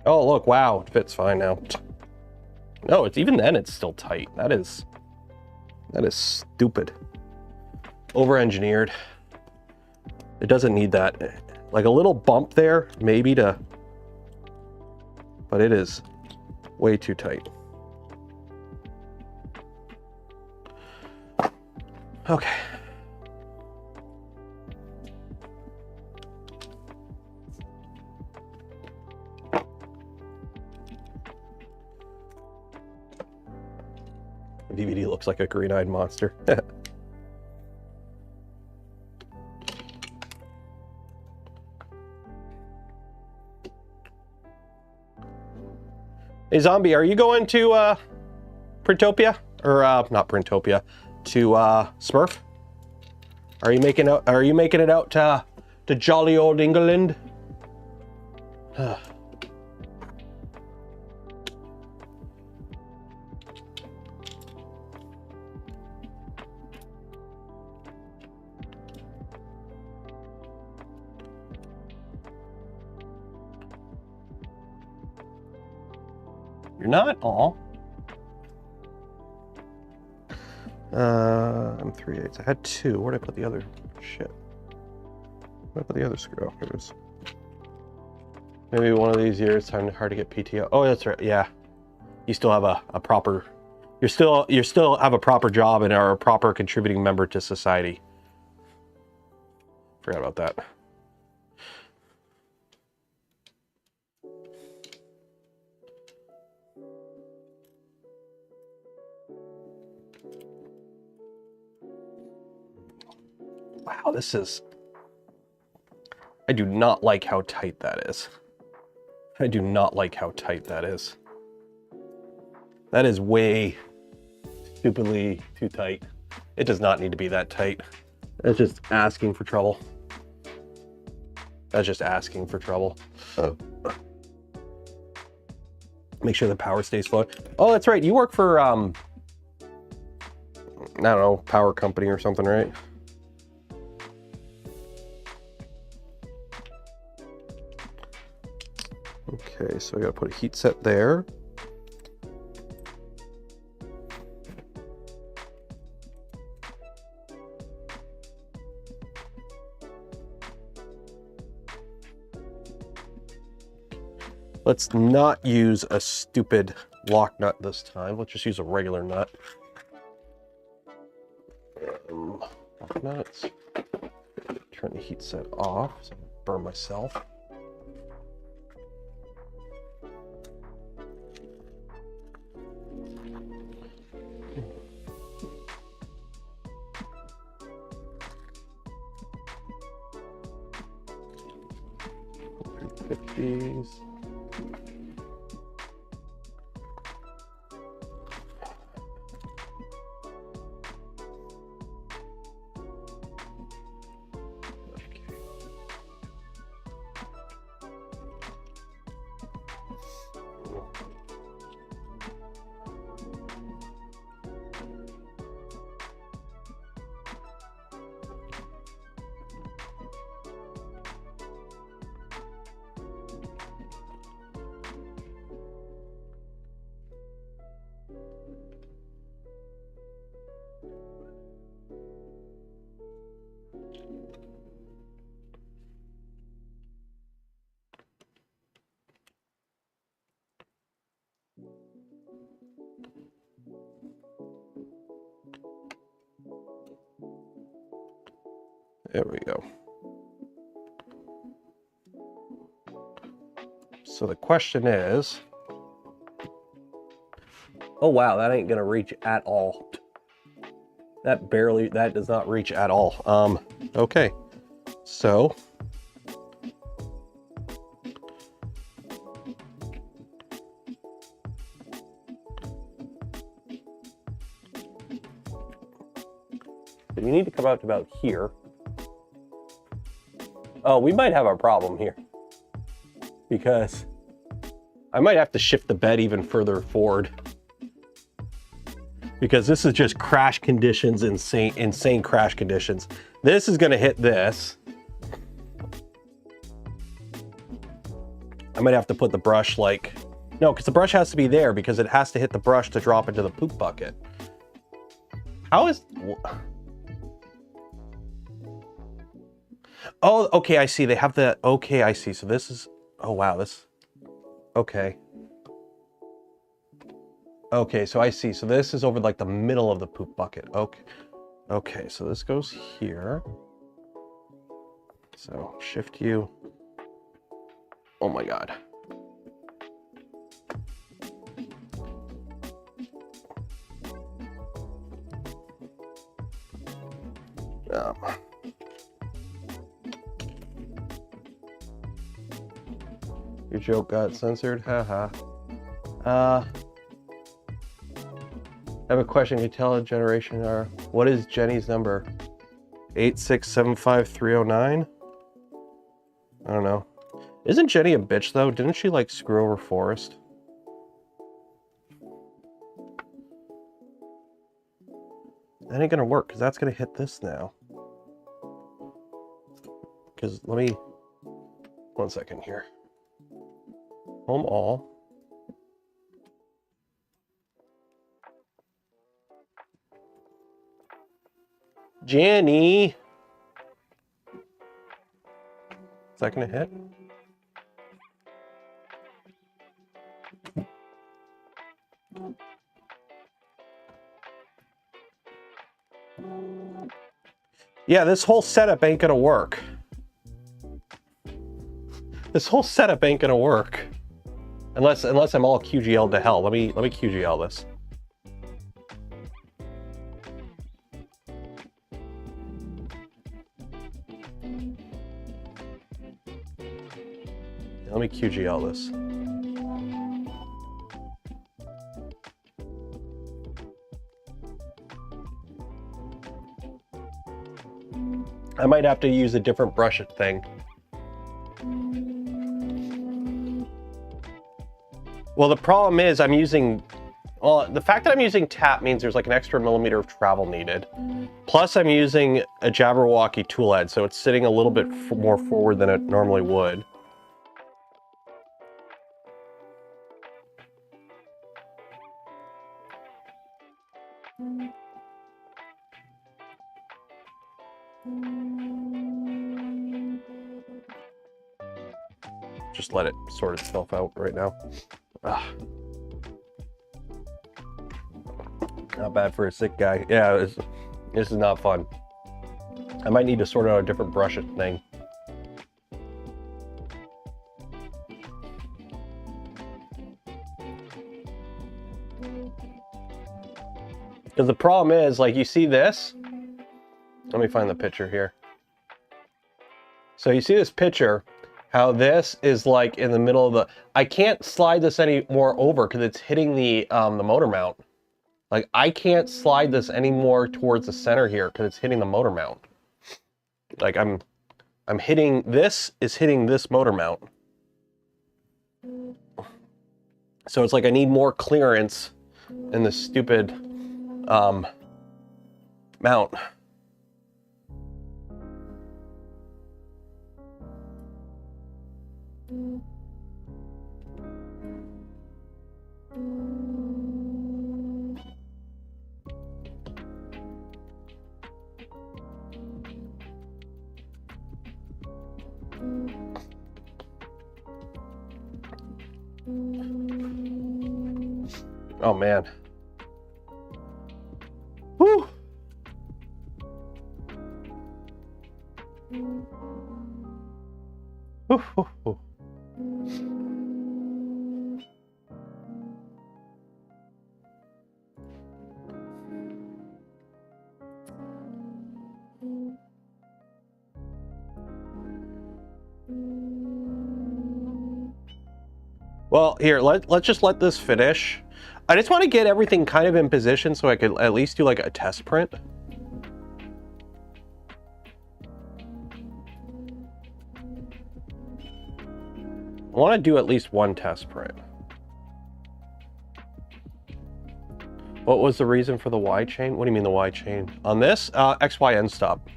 Oh, look, wow, it fits fine now. No, it's even then it's still tight. That is stupid. Over-engineered. It doesn't need that. Like a little bump there, maybe to... But it is way too tight. Okay. VVD looks like a green-eyed monster. Hey, Zombie, are you going to Printopia? Or not Printopia, to Smurf? Are you making it out to jolly old England? You're not? Aw. I'm 3/8. I had 2. Where'd I put the other shit? Where'd I put the other screw? Oh, here it is. Maybe one of these years, hard to get PTO. Oh, that's right. Yeah. You still have a proper, you still have a proper job and are a proper contributing member to society. Forgot about that. Wow, this is, I do not like how tight that is. I do not like how tight that is. That is way stupidly too tight. It does not need to be that tight. That's just asking for trouble. That's just asking for trouble. Oh. Make sure the power stays flowing. Oh, that's right. You work for, I don't know, power company or something, right? Okay, so I gotta put a heat set there. Let's not use a stupid lock nut this time. Let's just use a regular nut. Lock nuts. Turn the heat set off so I don't burn myself. $350s. There we go. So the question is, oh wow, that ain't gonna reach at all. That does not reach at all. Okay, so you need to come out to about here. Oh, we might have a problem here because I might have to shift the bed even further forward because this is just crash conditions, insane crash conditions. This is gonna hit this. I might have to put the brush like, no, because the brush has to be there because it has to hit the brush to drop into the poop bucket. How is, oh, okay, I see. They have the, okay, I see. So this is, oh, wow, this, okay. Okay, so I see. So this is over like the middle of the poop bucket. Okay. Okay, so this goes here. So shift you. Oh my God. Your joke got censored, haha. I have a question. Can you tell a generation are, what is Jenny's number? 8675309? I don't know. Isn't Jenny a bitch, though? Didn't she, like, screw over Forrest? That ain't gonna work, because that's gonna hit this now. Because, let me... 1 second here. Home all. Jenny! Is that gonna hit? Yeah, this whole setup ain't gonna work. This whole setup ain't gonna work. Unless I'm all QGL'd to hell. Let me QGL this. Let me QGL this. I might have to use a different brush thing. Well, the problem is I'm using, well, the fact that I'm using tap means there's like an extra millimeter of travel needed. Plus I'm using a Jabberwocky tool head, so it's sitting a little bit more forward than it normally would. Just let it sort itself out right now. Ugh. Not bad for a sick guy. Yeah, this is not fun. I might need to sort out a different brush thing. Because the problem is, like, you see this? Let me find the picture here. So you see this picture, how this is like in the middle of the... I can't slide this any more over because it's hitting the motor mount. Like, I can't slide this any more towards the center here because it's hitting the motor mount. Like, I'm hitting... This is hitting this motor mount. So it's like I need more clearance in this stupid mount. Oh man. Whew. Whew, whew, whew. Well, here, let's just let this finish. I just want to get everything kind of in position so I could at least do like a test print. I want to do at least one test print. What was the reason for the Y chain? What do you mean the Y chain? On this, XY end stop.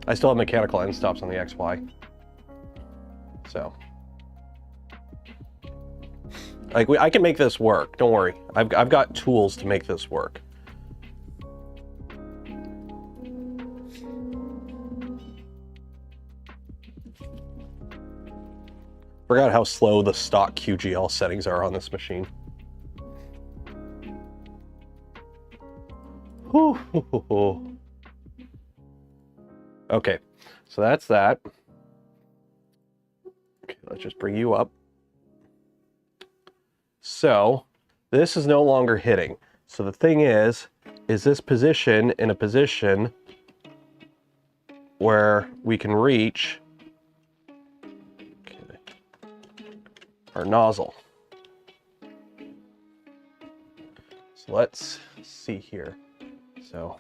I still have mechanical end stops on the XY. So. Like, I can make this work, don't worry. I've got tools to make this work. Forgot how slow the stock QGL settings are on this machine. Okay, so that's that. Okay, let's just bring you up. So this is no longer hitting. So the thing is this position in a position where we can reach our nozzle. So let's see here. So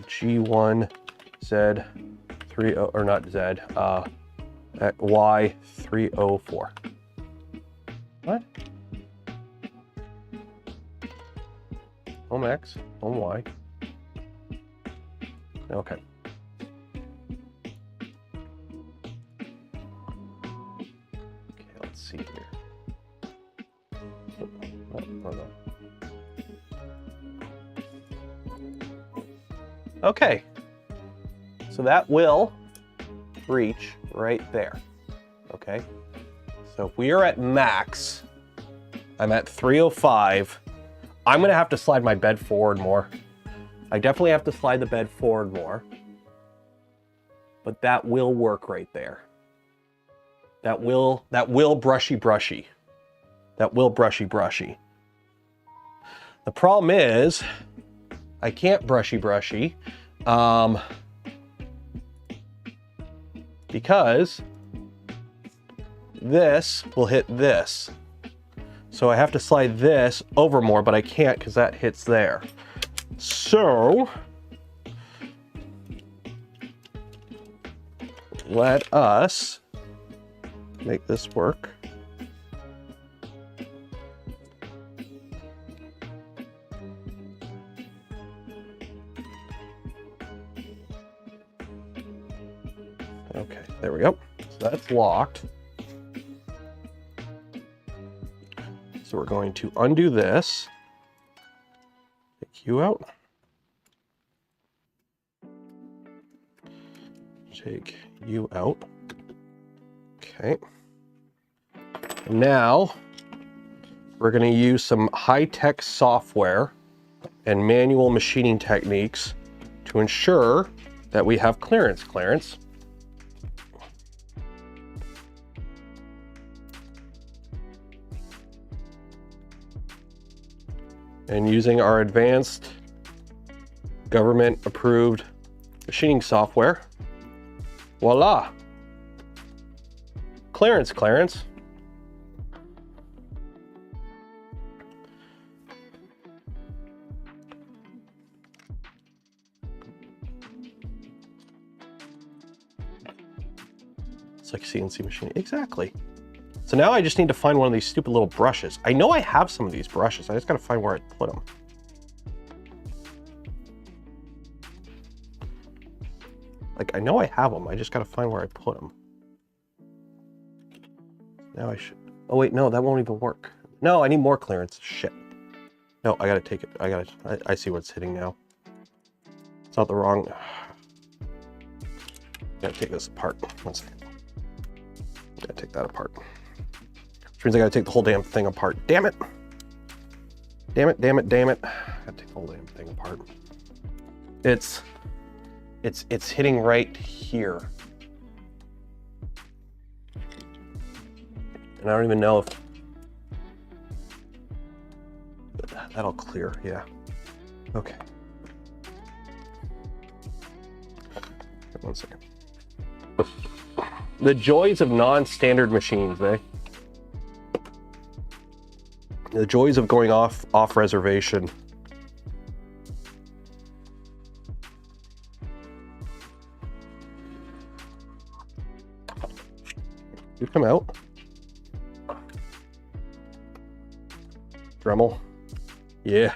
G1 Z 30, or not Z, at Y304. What? Home X, home Y. Okay. Okay, let's see here. Oh, no. Okay. So that will reach right there. Okay. So if we are at max, I'm at 305. I'm gonna have to slide my bed forward more. I definitely have to slide the bed forward more, but that will work right there. That will brushy. That will brushy. The problem is I can't brushy, because this will hit this. So I have to slide this over more, but I can't because that hits there. So let us make this work. Okay, there we go. So that's locked. So we're going to undo this, take you out, take you out. Okay. And now we're going to use some high-tech software and manual machining techniques to ensure that we have clearance. And using our advanced government-approved machining software, voila! Clearance. It's like CNC machining, exactly. So now I just need to find one of these stupid little brushes. I know I have some of these brushes. I just got to find where I put them. Like, I know I have them. I just got to find where I put them. Now I should... Oh, wait, no, that won't even work. No, I need more clearance. Shit. No, I got to take it. I see what's hitting now. It's not the wrong... Got to take this apart. 1 second. Got to take that apart. Which means I gotta take the whole damn thing apart. Damn it! Damn it. I gotta take the whole damn thing apart. It's hitting right here. And I don't even know if that'll clear, yeah. Okay. 1 second. The joys of non-standard machines, eh? The joys of going off reservation. You come out. Dremel. Yeah.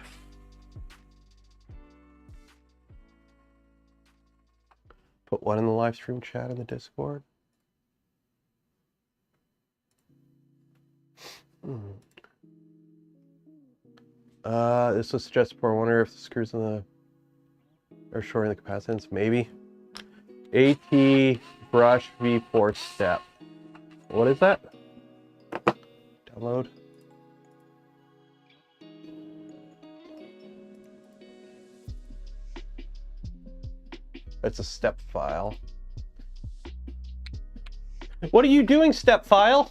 Put one in the live stream chat in the Discord. This was suggested for, I wonder if the screws in the are shorting the capacitance. Maybe. AT brush V4 step. What is that? Download. It's a step file. What are you doing, step file?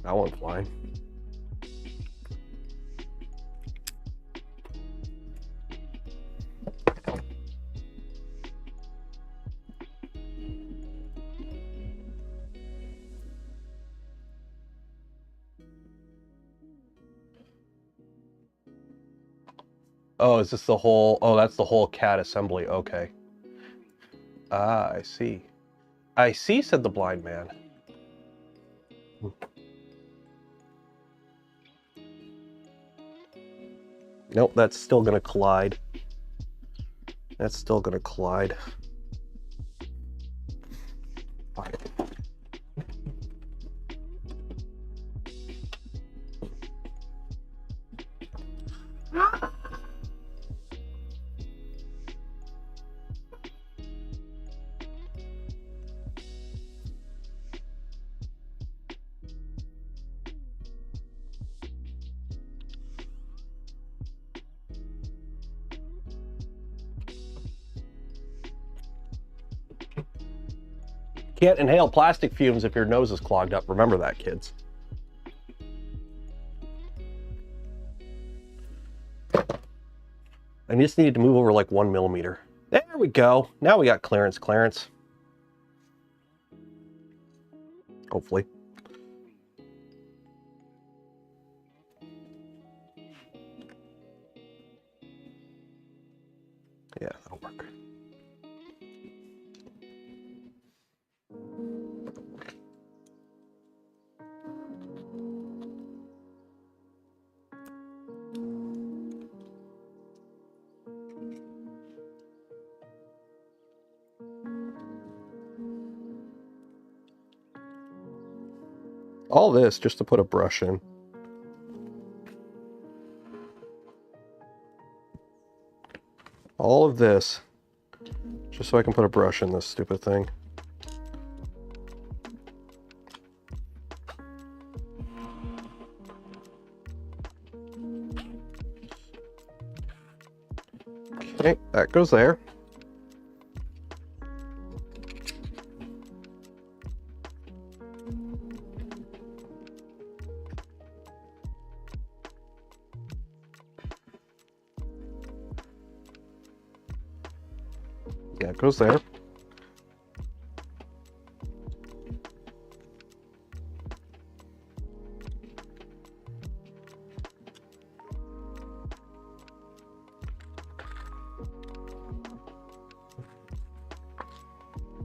That one's flying. Oh, is this the whole, oh, that's the whole CAD assembly. Okay. Ah, I see. I see, said the blind man. Nope, that's still gonna collide. That's still gonna collide. Fine. Can't inhale plastic fumes if your nose is clogged up. Remember that, kids. I just needed to move over like 1 millimeter. There we go. Now we got clearance. Hopefully. Yeah, that'll work. All this just to put a brush in. All of this just so I can put a brush in this stupid thing. Okay, that goes there. Yeah, it goes there.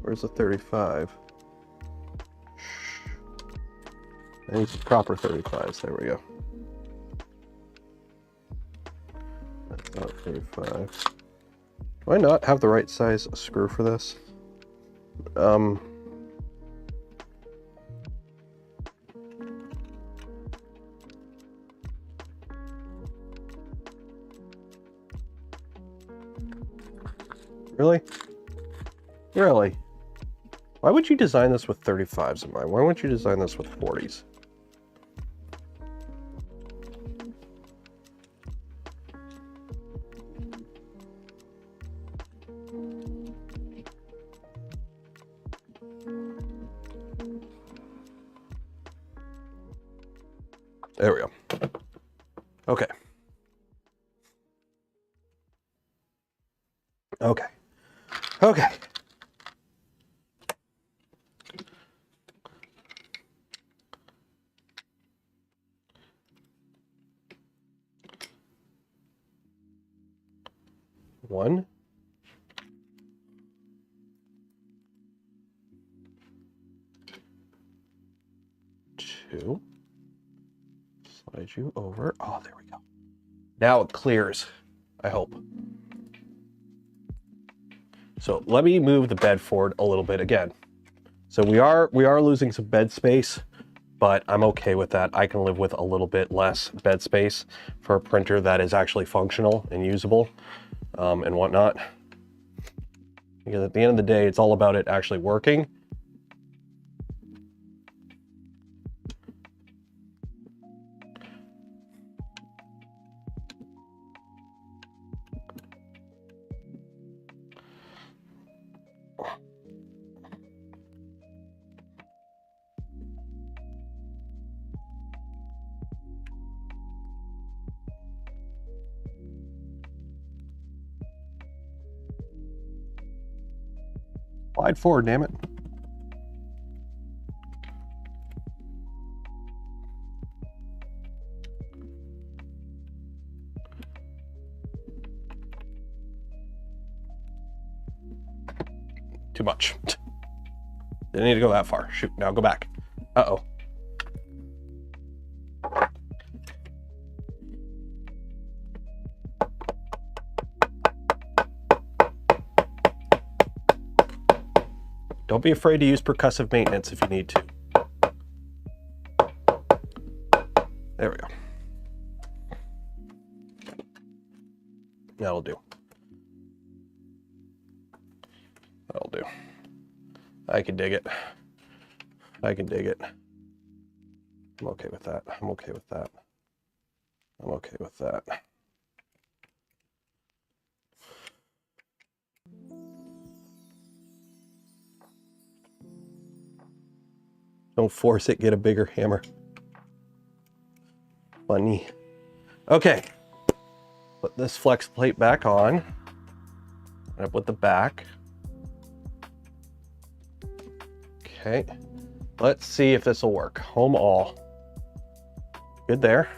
Where's the 35? I need some proper 35s. There we go. That's not 35. Do I not have the right size screw for this? Really? Really? Why would you design this with 35s in mind? Why wouldn't you design this with 40s? There we go. Okay. Okay. Okay. One. Two. Slide you over. Oh, there we go. Now it clears, I hope. So let me move the bed forward a little bit again. So we are losing some bed space, but I'm okay with that. I can live with a little bit less bed space for a printer that is actually functional and usable and whatnot. Because at the end of the day, it's all about it actually working. Slide forward, damn it. too much. Didn't need to go that far. Shoot, now go back. Uh-oh. Don't be afraid to use percussive maintenance if you need to. There we go. That'll do. That'll do. I can dig it. I can dig it. I'm okay with that. I'm okay with that. I'm okay with that. Don't force it, get a bigger hammer. Funny. Okay. Put this flex plate back on. Up with the back. Okay. Let's see if this will work. Home all. Good there.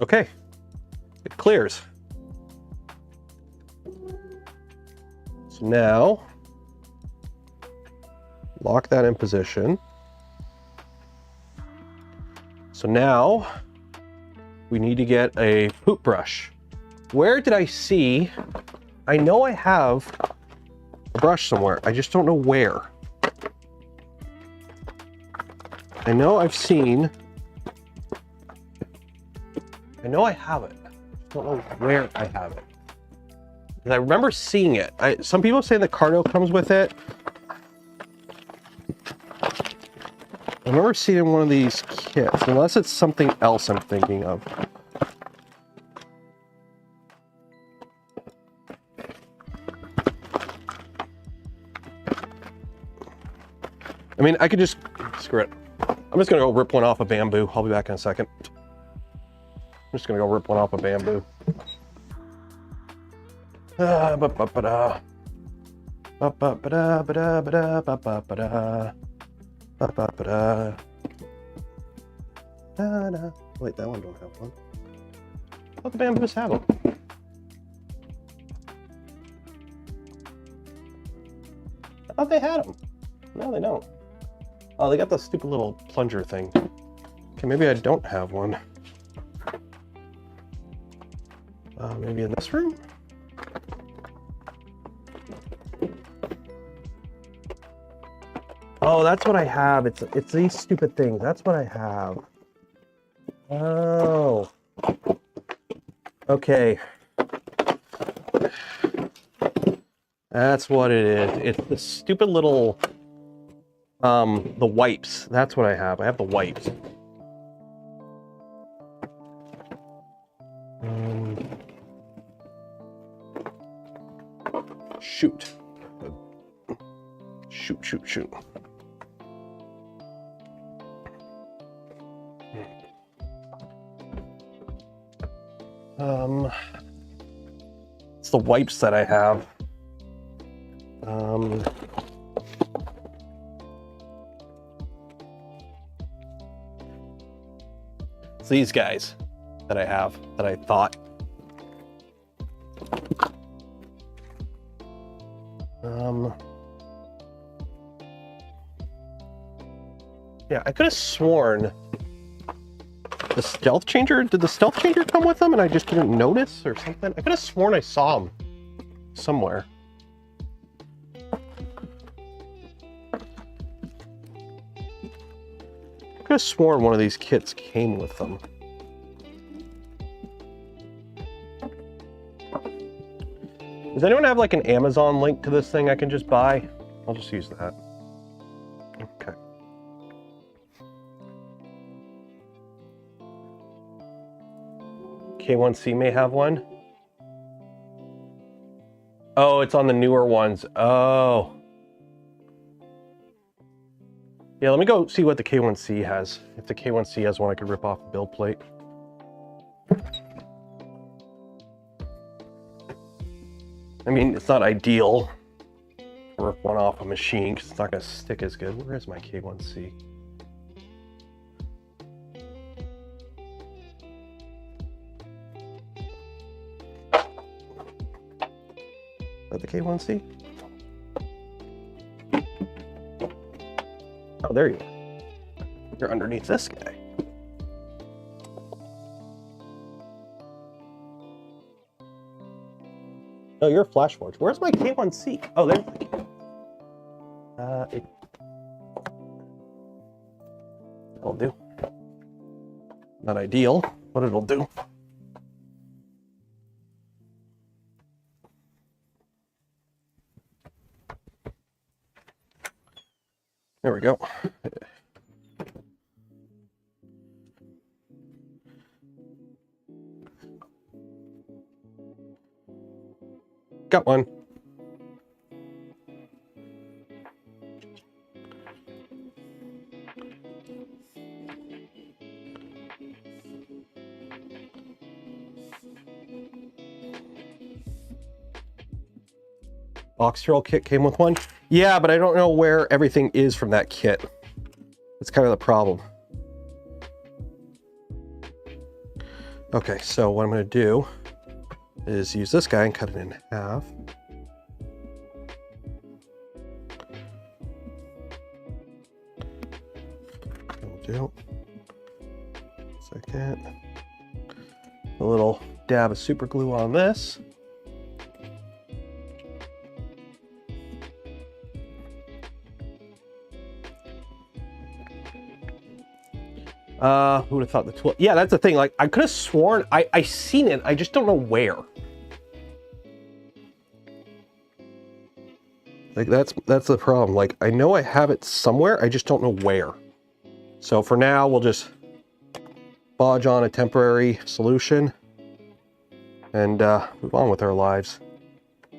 Okay, it clears. So now, lock that in position. So now, we need to get a poop brush. Where did I see? I know I have a brush somewhere. I just don't know where. I know I've seen. I know I have it. I don't know where I have it. And I remember seeing it. Some people say the cardo comes with it. I remember seeing one of these kits, unless it's something else I'm thinking of. I mean, I could just, screw it. I'm just gonna go rip one off a bamboo. I'll be back in a second. I'm just gonna go rip one off a bamboo. Wait, that one don't have one. I thought the bamboos have them. I thought they had them. No, they don't. Oh, they got the stupid little plunger thing. Okay, maybe I don't have one. Maybe in this room? Oh, that's what I have. It's these stupid things. That's what I have. Oh. Okay. That's what it is. It's the stupid little, the wipes. That's what I have. I have the wipes. Shoot. Shoot. It's the wipes that I have. It's these guys that I have, that I thought. Yeah, I could have sworn the stealth changer, did the stealth changer come with them and I just didn't notice or something? I could have sworn I saw them somewhere. I could have sworn one of these kits came with them. Does anyone have like an Amazon link to this thing I can just buy? I'll just use that. Okay. K1C may have one. Oh, it's on the newer ones. Oh. Yeah, let me go see what the K1C has. If the K1C has one, I could rip off the build plate. I mean, it's not ideal. rip one off a machine because it's not going to stick as good. Where is my K1C? Is that the K1C? Oh, there you are. You're underneath this guy. No, you're a flash forge. Where's my K1C? Oh, there. It'll do. Not ideal, but it'll do. There we go. Got one. Box drill kit came with one. Yeah, but I don't know where everything is from that kit. That's kind of the problem. Okay, so what I'm going to do is use this guy and cut it in half. That'll do. Second. A little dab of super glue on this. Who would have thought the tool? Yeah, that's the thing. Like, I could have sworn I seen it. I just don't know where. Like, that's the problem. Like, I know I have it somewhere. I just don't know where. So for now, we'll just bodge on a temporary solution and move on with our lives.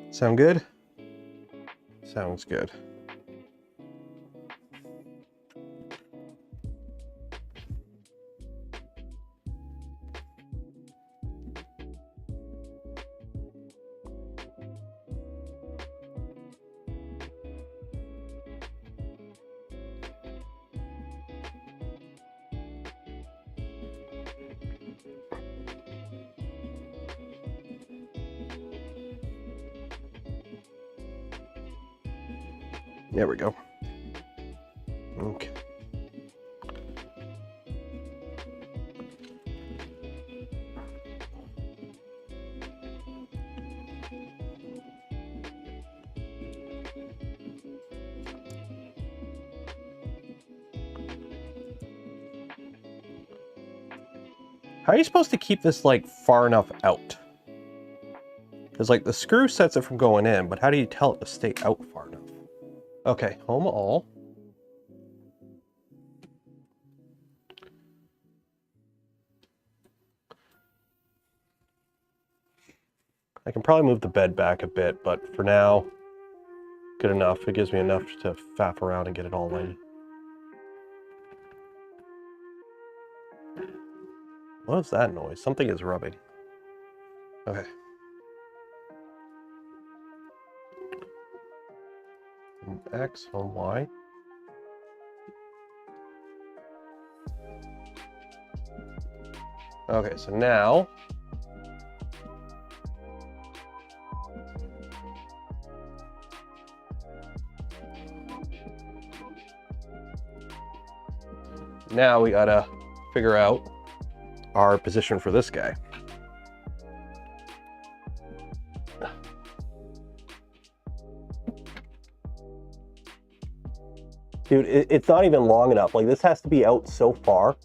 Sound good? Sounds good. There we go. Okay. How are you supposed to keep this like far enough out? Because like the screw sets it from going in, but how do you tell it to stay out far enough? Okay, home all. I can probably move the bed back a bit, but for now, good enough. It gives me enough to faff around and get it all in. What is that noise? Something is rubbing. Okay. Home X, home Y. Okay, so now we gotta figure out our position for this guy. Dude, it's not even long enough. Like, this has to be out so far.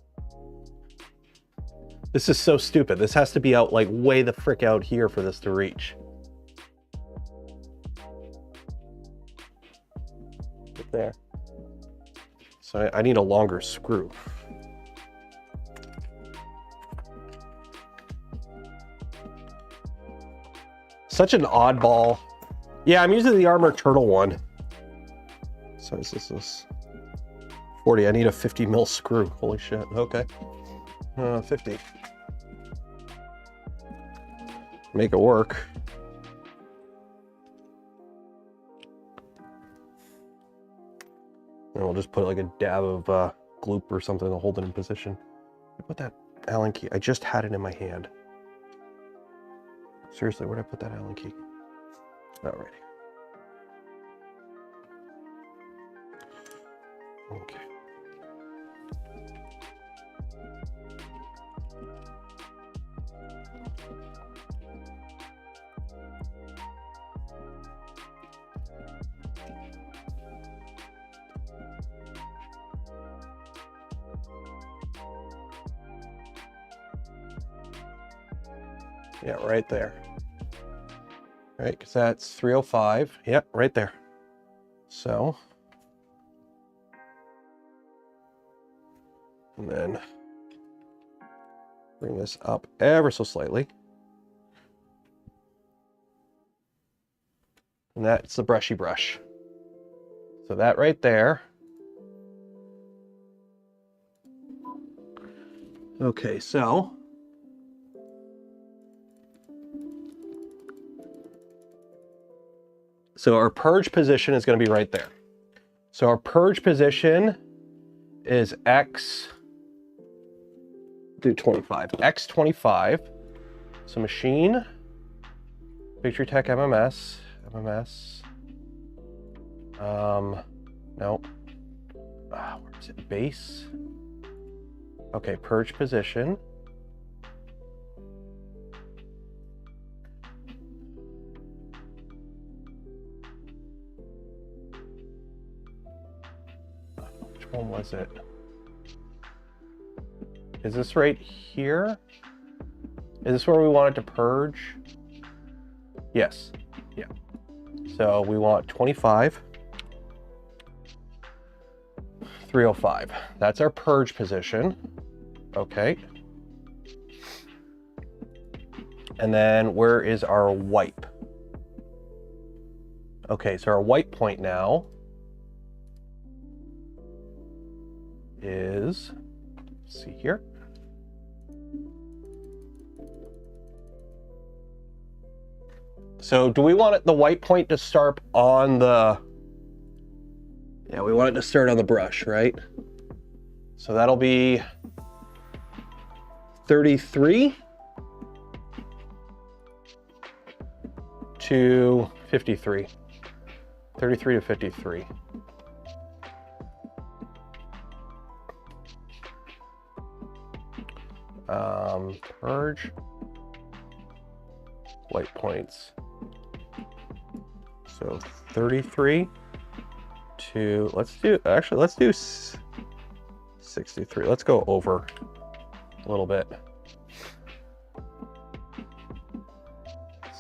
This is so stupid. This has to be out like way the frick out here for this to reach. Right there. So I need a longer screw. Such an oddball. Yeah, I'm using the Armor Turtle one. So is this 40? I need a 50 mil screw. Holy shit. Okay. 50. Make it work. And we'll just put like a dab of gloop or something to hold it in position. I put that Allen key. I just had it in my hand. Seriously, where'd I put that Allen key? Alrighty. Okay. Yeah, right there. Right, because that's 305. Yep, right there. So, and then bring this up ever so slightly. And that's the brushy brush. So that right there. Okay, so our purge position is going to be right there. So our purge position is X, do 25, X25. So machine, BigTreeTech MMS, no, where is it, base? Okay, purge position. Which one was it? Is this right here? Is this where we want it to purge? Yes, yeah. So we want 25, 305. That's our purge position. Okay. And then where is our wipe? Okay, so our wipe point now is, let's see here. So do we want the wipe point to start on the, yeah, we want it to start on the brush, right? So that'll be 33 to 53. 33 to 53. Purge, white points. So 33 to, let's do 63. Let's go over a little bit.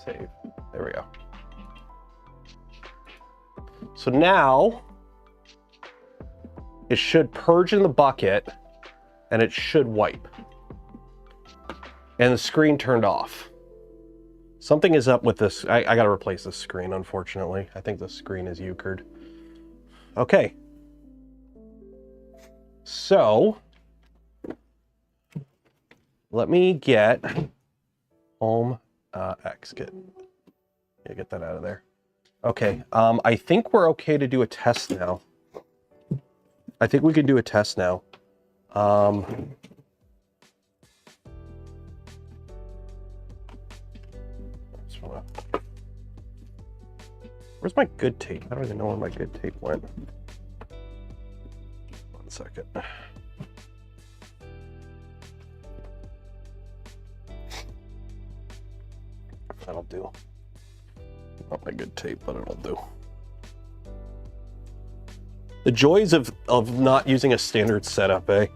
Save, there we go. So now it should purge in the bucket and it should wipe. And the screen turned off. Something is up with this. I gotta replace this screen, unfortunately. I think the screen is euchred. Okay. So let me get home X. Get that out of there. Okay. I think we're okay to do a test now. I think we can do a test now. Where's my good tape? I don't even know where my good tape went. 1 second. That'll do. Not my good tape, but it'll do. The joys of not using a standard setup, eh?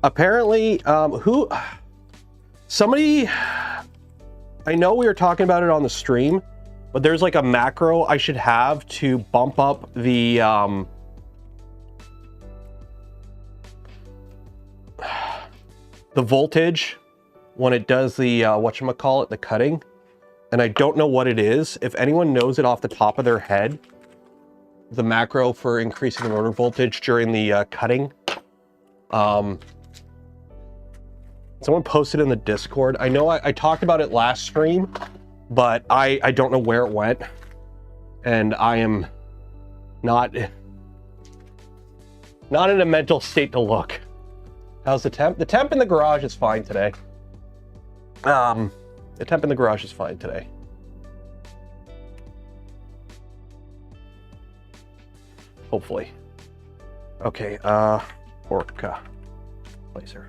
Apparently, somebody, I know we were talking about it on the stream, but there's like a macro I should have to bump up the, voltage when it does the, whatchamacallit, the cutting. And I don't know what it is. If anyone knows it off the top of their head, the macro for increasing the rotor voltage during the cutting, Someone posted in the Discord. I know I talked about it last stream, but I don't know where it went. And I am not in a mental state to look. How's the temp? The temp in the garage is fine today. The temp in the garage is fine today. Hopefully. Okay, orca placer.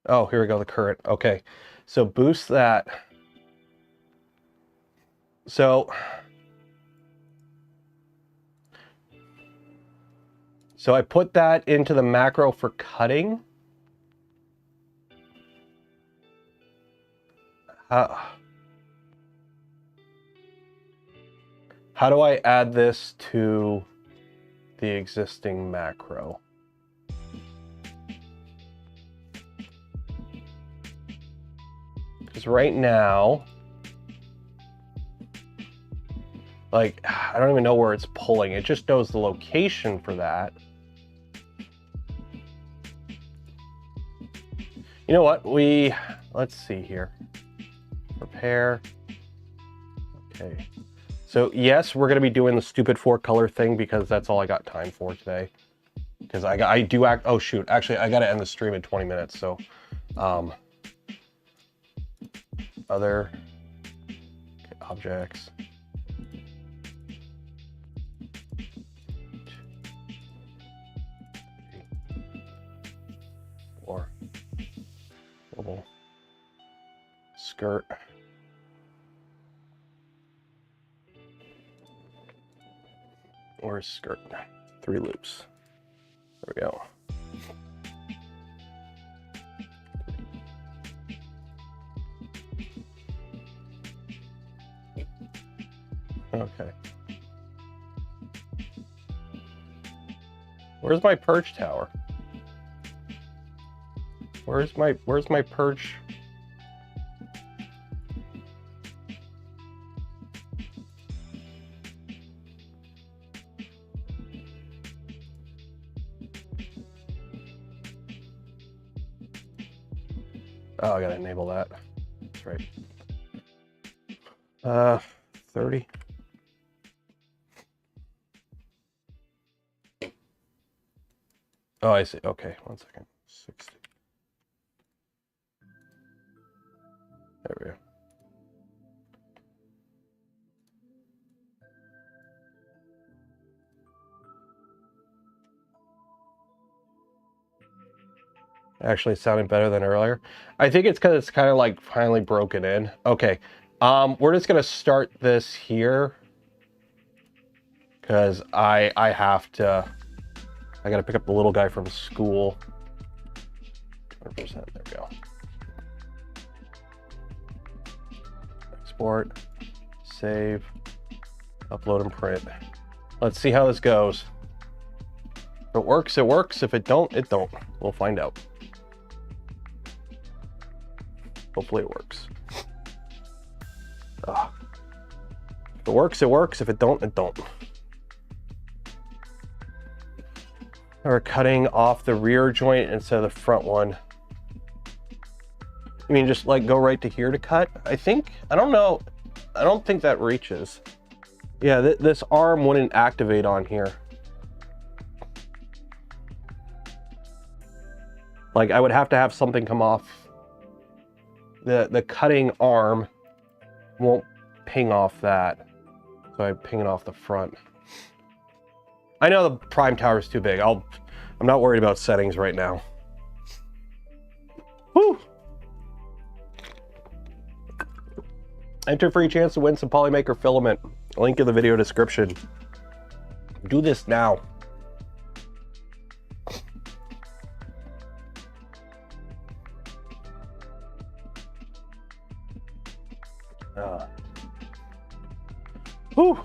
Oh, here we go, the current. Okay, so boost that. So I put that into the macro for cutting. How do I add this to the existing macro? Because right now, like, I don't even know where it's pulling. It just knows the location for that. You know what? Let's see here. Prepare. Okay. So yes, we're going to be doing the stupid 4-color thing because that's all I got time for today. Because oh shoot, actually I got to end the stream in 20 minutes. So, other objects. Or global skirt. Or skirt. 3 loops. There we go. Okay. Where's my Purge tower? Where's my Purge? Oh, I gotta enable that. That's right. 30. Oh, I see. Okay, 1 second. 60. There we go. Actually sounding better than earlier. I think it's because it's kind of like finally broken in. Okay, we're just gonna start this here because I gotta pick up the little guy from school. 100%. There we go. Export, save, upload, and print. Let's see how this goes. If it works, it works. If it don't, it don't. We'll find out. Hopefully it works. If it works, it works. If it don't, it don't. We're cutting off the rear joint instead of the front one. You mean just like go right to here to cut? I don't know. I don't think that reaches. Yeah, this arm wouldn't activate on here. Like I would have to have something come off. The cutting arm won't ping off that. So I ping it off the front. I know the prime tower is too big. I'm not worried about settings right now. Woo! Enter for your chance to win some Polymaker filament. Link in the video description. Do this now. Whew.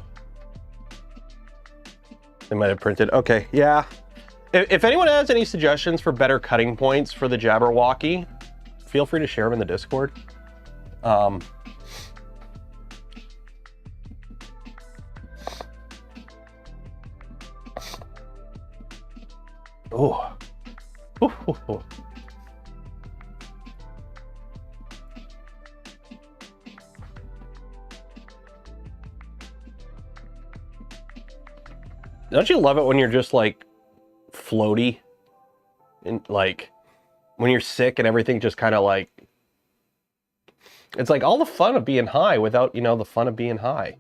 They might have printed. Okay, yeah. If anyone has any suggestions for better cutting points for the Jabberwocky, feel free to share them in the Discord. Oh. Don't you love it when you're just like floaty and like when you're sick and everything just kind of like, it's like all the fun of being high without, you know, the fun of being high.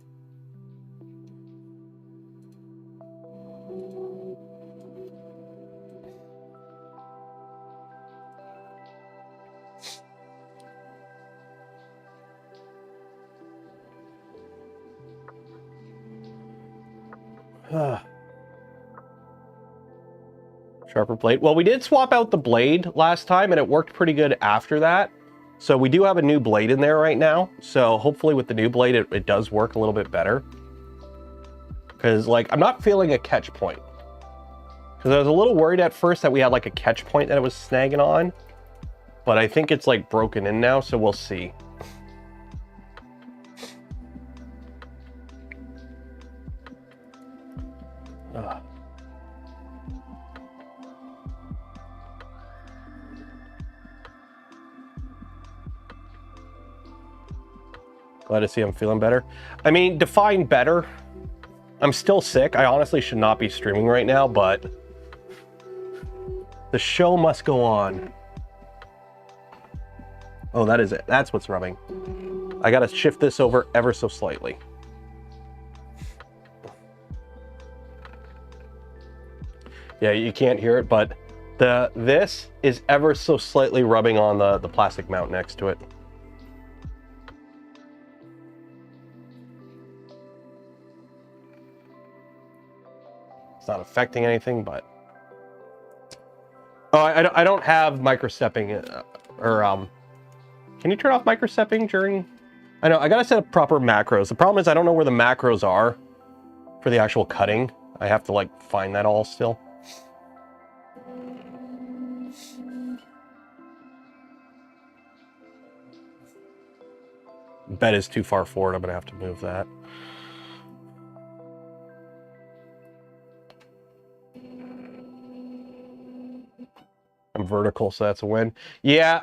Sharper blade. Well, we did swap out the blade last time and it worked pretty good after that. So we do have a new blade in there right now. So hopefully with the new blade, it does work a little bit better. Because like, I'm not feeling a catch point. Because I was a little worried at first that we had like a catch point that it was snagging on. But I think it's like broken in now, so we'll see. Glad to see I'm feeling better. I mean, define better. I'm still sick. I honestly should not be streaming right now, but the show must go on. Oh, that is it. That's what's rubbing. I gotta shift this over ever so slightly. Yeah, you can't hear it, but this is ever so slightly rubbing on the plastic mount next to it. It's not affecting anything, but oh, I don't have microstepping can you turn off microstepping during? I know I gotta set up proper macros. The problem is I don't know where the macros are for the actual cutting. I have to like find that all still. Bed is too far forward. I'm gonna have to move that. I'm vertical, so that's a win. Yeah,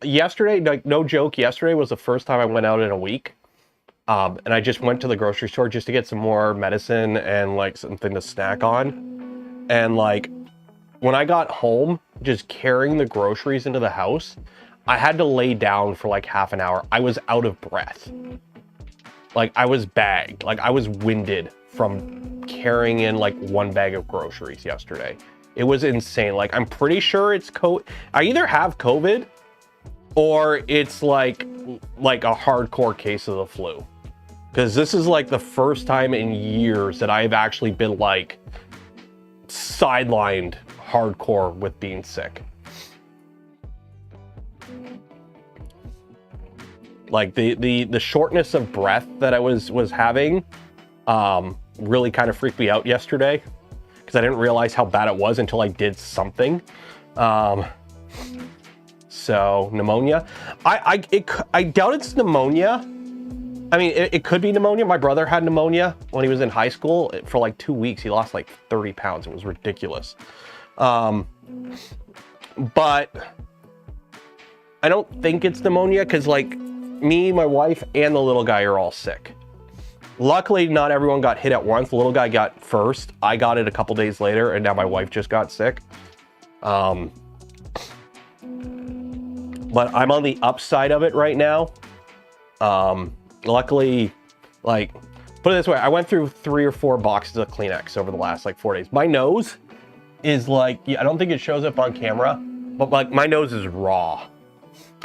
yesterday, like no joke, yesterday was the first time I went out in a week. And I just went to the grocery store just to get some more medicine and like something to snack on. And like when I got home, just carrying the groceries into the house, I had to lay down for like half an hour. I was out of breath. Like I was bagged, like I was winded from carrying in like one bag of groceries yesterday. It was insane. Like, I'm pretty sure it's I either have COVID or it's like a hardcore case of the flu. Because this is like the first time in years that I've actually been like sidelined hardcore with being sick. Like the shortness of breath that I was having really kind of freaked me out yesterday. Because I didn't realize how bad it was until I did something. So pneumonia. I doubt it's pneumonia. I mean, it could be pneumonia. My brother had pneumonia when he was in high school. For like 2 weeks, he lost like 30 pounds. It was ridiculous. But I don't think it's pneumonia because like me, my wife, and the little guy are all sick. Luckily, not everyone got hit at once. The little guy got first. I got it a couple days later, and now my wife just got sick. But I'm on the upside of it right now. Luckily, like, put it this way, I went through 3 or 4 boxes of Kleenex over the last like 4 days. My nose is like, I don't think it shows up on camera, but like my nose is raw.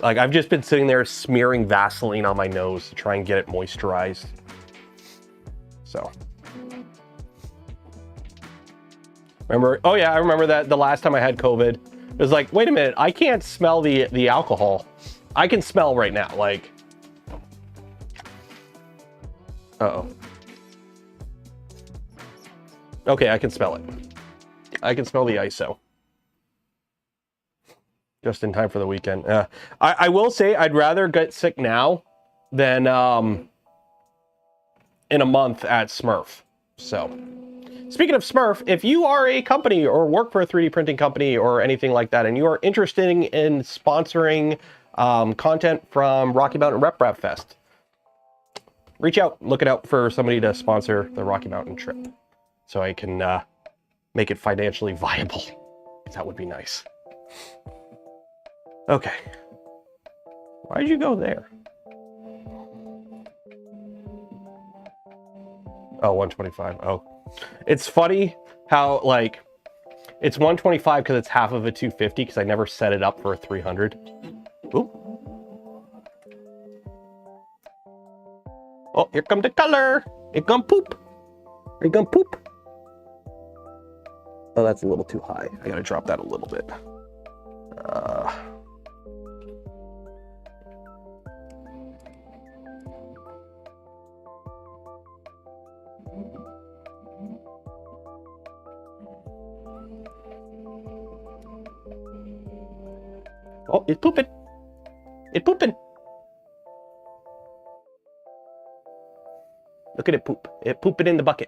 Like I've just been sitting there smearing Vaseline on my nose to try and get it moisturized. So, remember, oh yeah, I remember that the last time I had COVID, it was like, wait a minute, I can't smell the alcohol. I can smell right now, like, uh-oh. Okay, I can smell it. I can smell the ISO. Just in time for the weekend. I will say I'd rather get sick now than in a month at Smurf. So, speaking of Smurf, if you are a company or work for a 3D printing company or anything like that, and you are interested in sponsoring content from Rocky Mountain Rep Fest, reach out, look it out for somebody to sponsor the Rocky Mountain trip so I can make it financially viable. That would be nice. Okay. Why'd you go there? Oh, 125. Oh. It's funny how, like, it's 125 because it's half of a 250 because I never set it up for a 300. Ooh. Oh, here comes the color. It gonna poop. Are you gonna poop? Oh, that's a little too high. I gotta drop that a little bit. Oh, it's pooping. It's pooping. Look at it poop. It pooping in the bucket.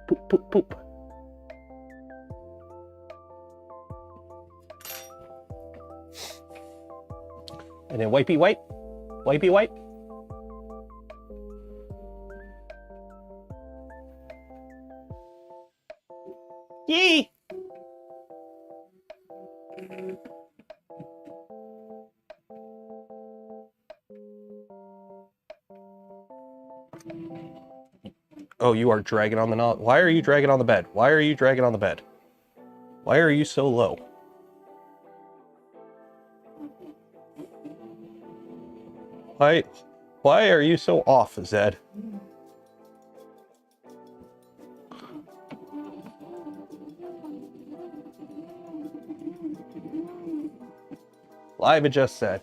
Poop, poop, poop. And then wipey wipe. Wipey wipe. Yay! Oh, you are dragging on the knot. Why are you dragging on the bed? Why are you dragging on the bed? Why are you so low? Why are you so off, Zed? Live adjust said.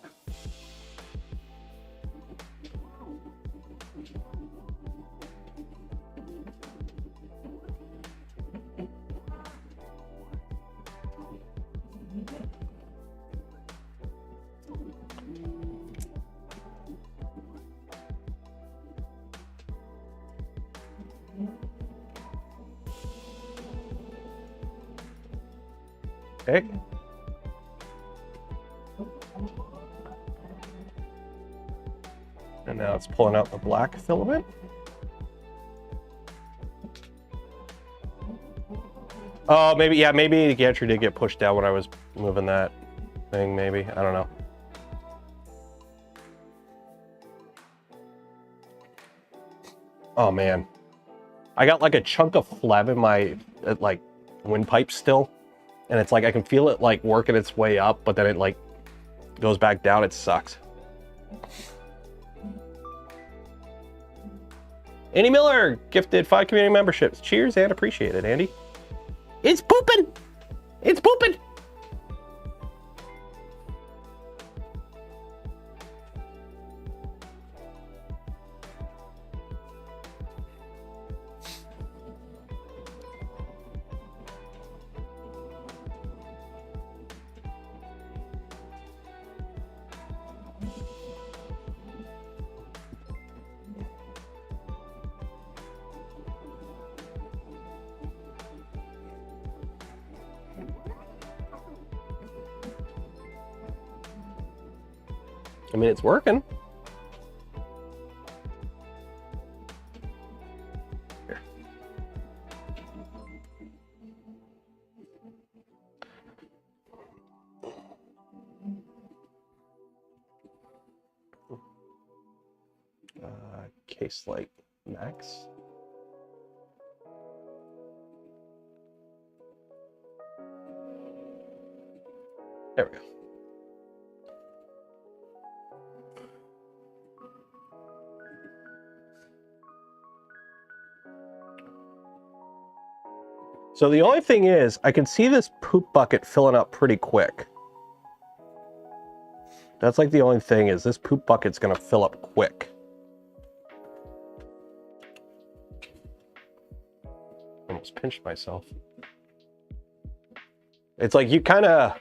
Okay. And now it's pulling out the black filament. Oh, maybe, yeah, maybe the gantry did get pushed down when I was moving that thing, maybe. I don't know. Oh, man. I got like a chunk of phlegm in my, like, windpipe still. And it's like, I can feel it, like, working its way up, but then it, like, goes back down. It sucks. Andy Miller gifted 5 community memberships. Cheers and appreciate it, Andy. It's pooping! It's pooping! I mean, it's working. Here. Case light max. There we go. So the only thing is, I can see this poop bucket filling up pretty quick. That's like the only thing is this poop bucket's gonna fill up quick. almost pinched myself. It's like you kind of,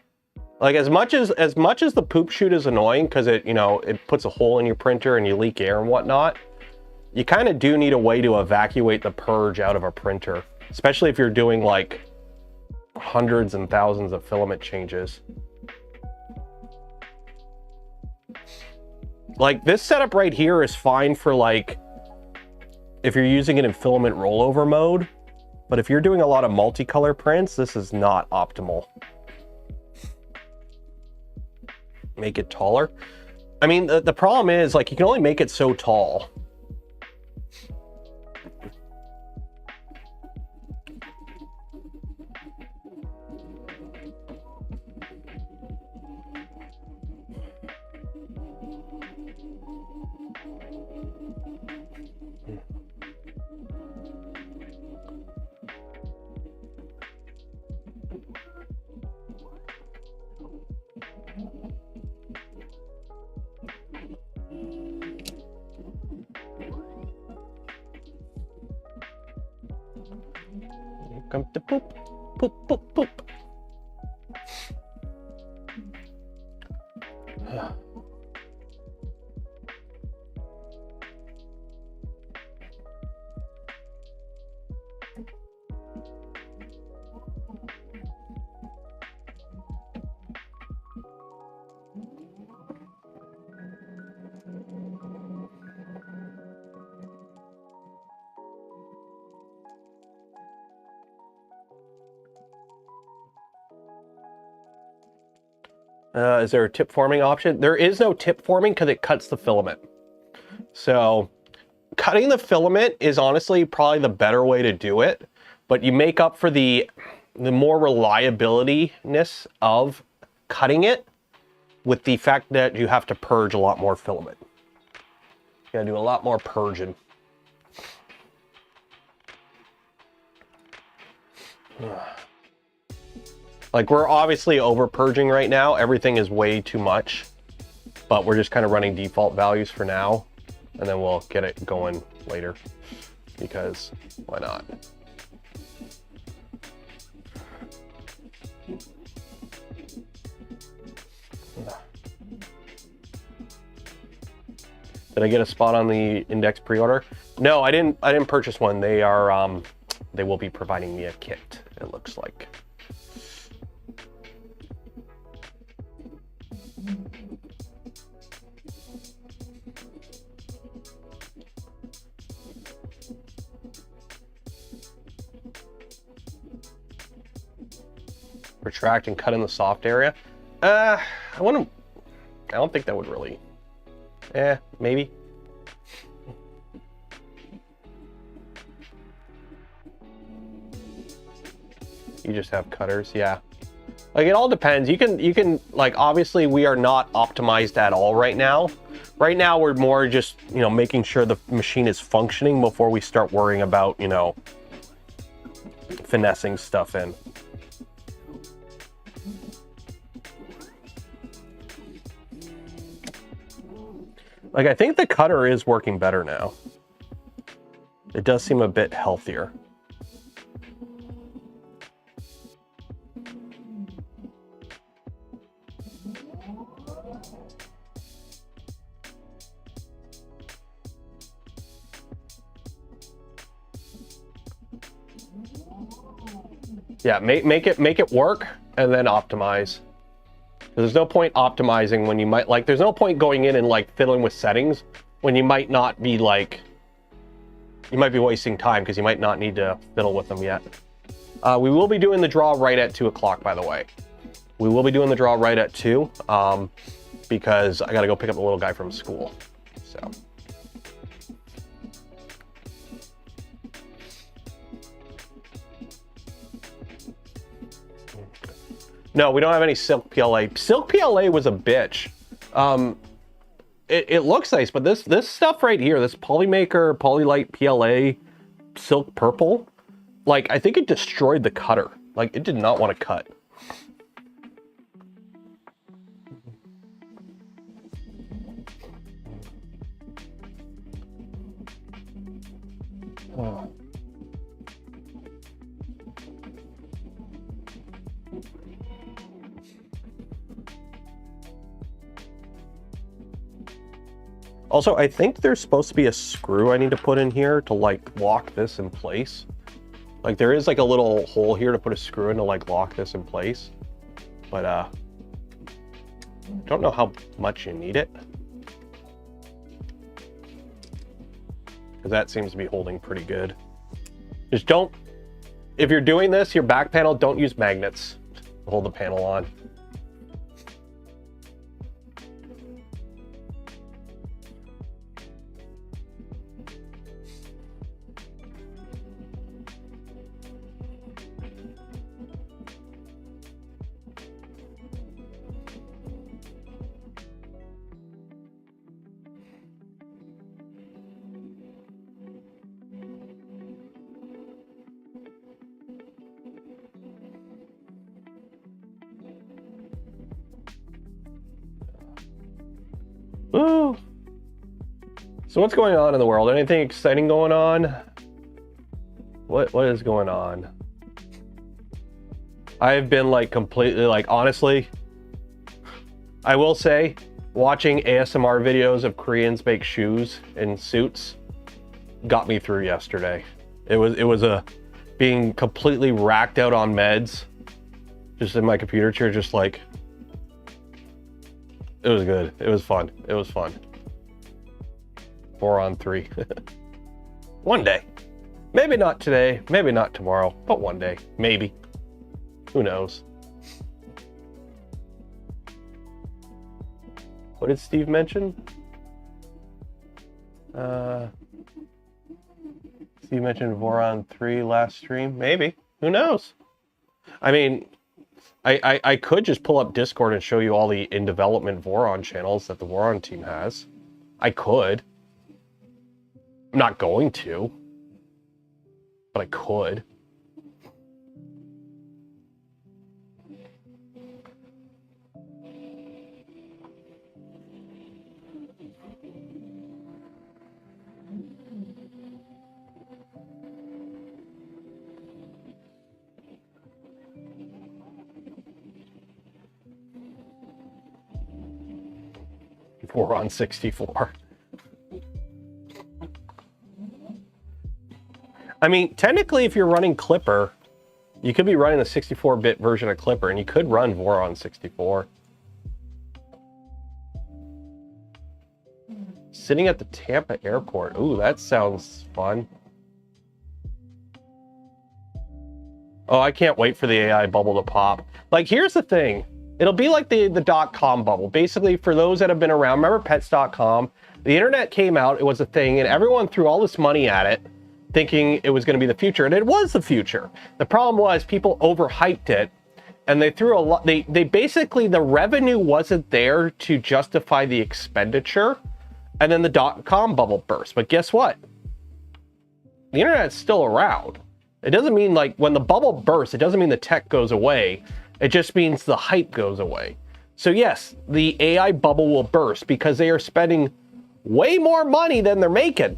like as much as the poop chute is annoying because it, you know, it puts a hole in your printer and you leak air and whatnot, you kind of do need a way to evacuate the purge out of a printer, especially if you're doing like hundreds and thousands of filament changes. Like this setup right here is fine for like if you're using it in filament rollover mode, but if you're doing a lot of multicolor prints, this is not optimal. Make it taller. I mean, the problem is like you can only make it so tall. Come to poop, poop, poop, poop. Is there a tip forming option? There is no tip forming because it cuts the filament. So cutting the filament is honestly probably the better way to do it, but you make up for the more reliability-ness of cutting it with the fact that you have to purge a lot more filament. You gotta do a lot more purging. Like we're obviously over purging right now. Everything is way too much, but we're just kind of running default values for now, and then we'll get it going later because why not? Did I get a spot on the index pre-order? No, I didn't purchase one. They are they will be providing me a kit, it looks like. Retract and cut in the soft area. I don't think that would really. Maybe. You just have cutters, yeah. Like it all depends. You can like obviously we are not optimized at all right now. Right now we're more just, you know, making sure the machine is functioning before we start worrying about, you know, finessing stuff in. Like I think the cutter is working better now. It does seem a bit healthier. Yeah, make it work and then optimize. There's no point optimizing when you might like. There's no point going in and like fiddling with settings when you might not be like. You might be wasting time because you might not need to fiddle with them yet. We will be doing the draw right at 2 o'clock, by the way. We will be doing the draw right at 2 because I got to go pick up the little guy from school. So. No, we don't have any silk PLA. Silk PLA was a bitch. It looks nice, but this stuff right here, this Polymaker Polylite PLA silk purple, like I think it destroyed the cutter. Like it did not want to cut. Also, I think there's supposed to be a screw I need to put in here to like lock this in place. Like there is like a little hole here to put a screw in to like lock this in place. But don't know how much you need it. Because that seems to be holding pretty good. Just don't, if you're doing this, your back panel, don't use magnets to hold the panel on. Ooh. So what's going on in the world? Anything exciting going on? What is going on? I've been like completely like, honestly, I will say watching ASMR videos of Koreans make shoes in suits got me through yesterday. It was a being completely racked out on meds, just in my computer chair, just like, it was good. It was fun. It was fun. 4 on 3. One day. Maybe not today, maybe not tomorrow, but one day, maybe. Who knows? What did Steve mention? Steve mentioned Voron 3 last stream. Maybe. Who knows? I mean, I could just pull up Discord and show you all the in development Voron channels that the Voron team has. I could. I'm not going to, but I could. Voron 64. I mean, technically, if you're running Clipper, you could be running the 64-bit version of Clipper, and you could run Voron 64. Sitting at the Tampa airport. Ooh, that sounds fun. Oh, I can't wait for the AI bubble to pop. Like, here's the thing. It'll be like the .com bubble. Basically, for those that have been around, remember pets.com? The internet came out, it was a thing, and everyone threw all this money at it, thinking it was going to be the future, and it was the future. The problem was people overhyped it, and they threw a lot. They basically, the revenue wasn't there to justify the expenditure, and then the .com bubble burst. But guess what? The internet's still around. It doesn't mean like when the bubble bursts, it doesn't mean the tech goes away. It just means the hype goes away. So yes, the AI bubble will burst because they are spending way more money than they're making.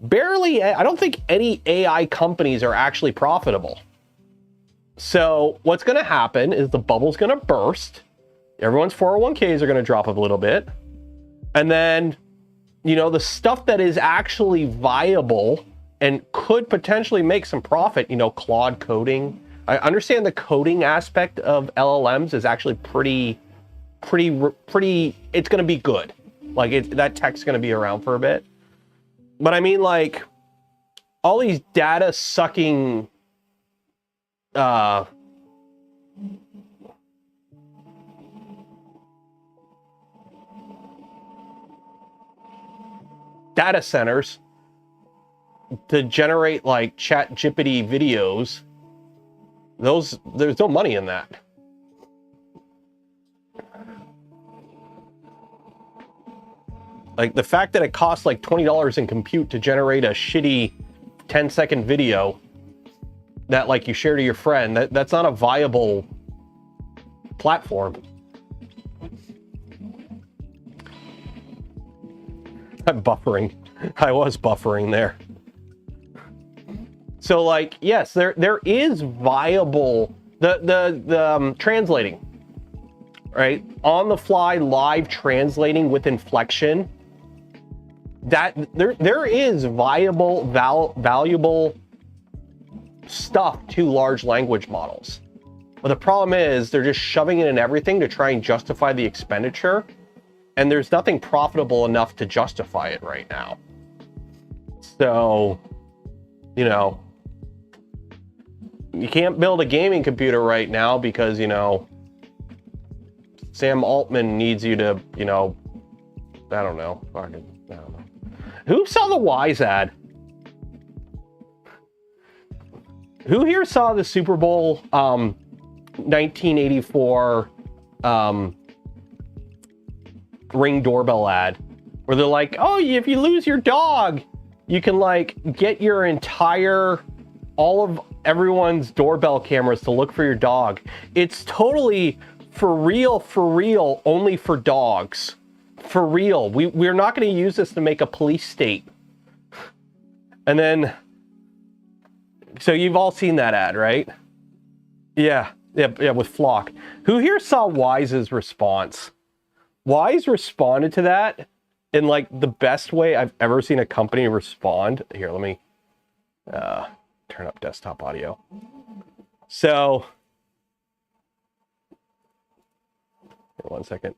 Barely, I don't think any AI companies are actually profitable. So what's going to happen is the bubble's going to burst. Everyone's 401ks are going to drop a little bit. And then, you know, the stuff that is actually viable and could potentially make some profit, you know, Claude coding. I understand the coding aspect of LLMs is actually pretty, it's going to be good. Like that tech's going to be around for a bit. But I mean, like, all these data sucking data centers to generate like ChatGPT videos, there's no money in that. Like the fact that it costs like $20 in compute to generate a shitty 10-second video that like you share to your friend, that's not a viable platform. I'm buffering. I was buffering there. So like, yes, there is viable, the translating, right? On the fly, live translating with inflection. that there is valuable stuff to large language models. But the problem is they're just shoving it in everything to try and justify the expenditure. And there's nothing profitable enough to justify it right now. So, you know, you can't build a gaming computer right now because, you know, Sam Altman needs you to, you know, I don't know. Who saw the Wise ad? Who here saw the Super Bowl 1984 Ring doorbell ad where they're like, oh, if you lose your dog, you can like get your entire, all of everyone's doorbell cameras to look for your dog. It's totally for real, only for dogs. For real. We're not going to use this to make a police state. And then, so you've all seen that ad, right? Yeah, with Flock. Who here saw Wise's response? Wise responded to that in like the best way I've ever seen a company respond. Here, let me turn up desktop audio. So, one second.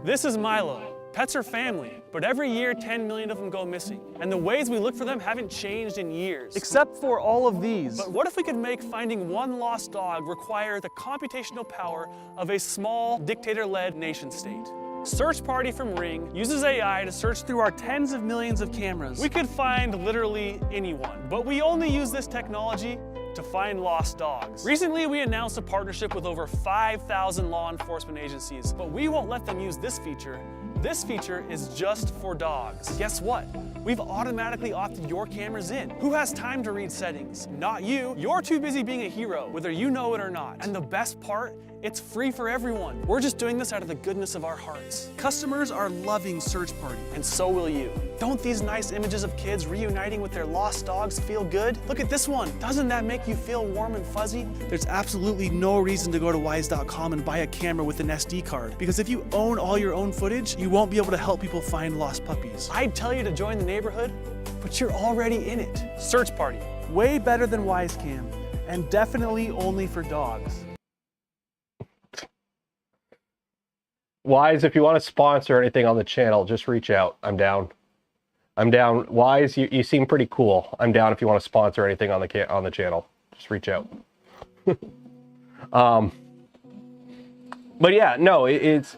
This is Milo. Pets are family, but every year 10 million of them go missing. And the ways we look for them haven't changed in years. Except for all of these. But what if we could make finding one lost dog require the computational power of a small, dictator-led nation-state? Search Party from Ring uses AI to search through our tens of millions of cameras. We could find literally anyone, but we only use this technology to find lost dogs. Recently, we announced a partnership with over 5,000 law enforcement agencies, but we won't let them use this feature. This feature is just for dogs. Guess what? We've automatically opted your cameras in. Who has time to read settings? Not you. You're too busy being a hero, whether you know it or not. And the best part, it's free for everyone. We're just doing this out of the goodness of our hearts. Customers are loving Search Party, and so will you. Don't these nice images of kids reuniting with their lost dogs feel good? Look at this one. Doesn't that make you feel warm and fuzzy? There's absolutely no reason to go to wise.com and buy a camera with an SD card, because if you own all your own footage, you won't be able to help people find lost puppies. I'd tell you to join the neighborhood, but you're already in it. Search Party. Way better than WiseCam, and definitely only for dogs. Wise, if you want to sponsor anything on the channel, just reach out. I'm down. I'm down. Wise, you seem pretty cool. I'm down if you want to sponsor anything on the channel. Just reach out. But yeah, no, it's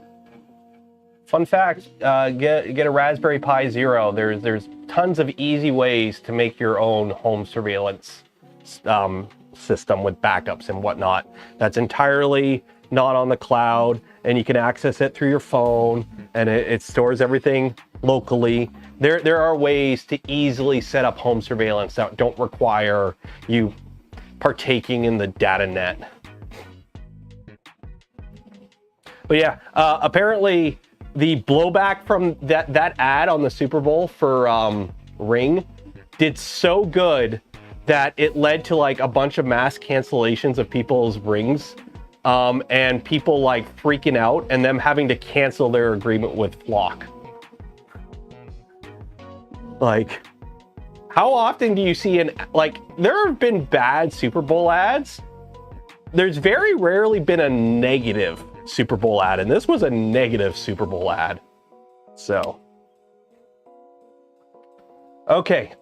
fun fact. Get a Raspberry Pi Zero. There's tons of easy ways to make your own home surveillance system with backups and whatnot. That's entirely not on the cloud, and you can access it through your phone, and it stores everything locally. There are ways to easily set up home surveillance that don't require you partaking in the data net. But yeah, apparently the blowback from that ad on the Super Bowl for Ring did so good that it led to like a bunch of mass cancellations of people's Rings. And people like freaking out and them having to cancel their agreement with Flock. Like, how often do you see like, there have been bad Super Bowl ads. There's very rarely been a negative Super Bowl ad, and this was a negative Super Bowl ad. So, okay,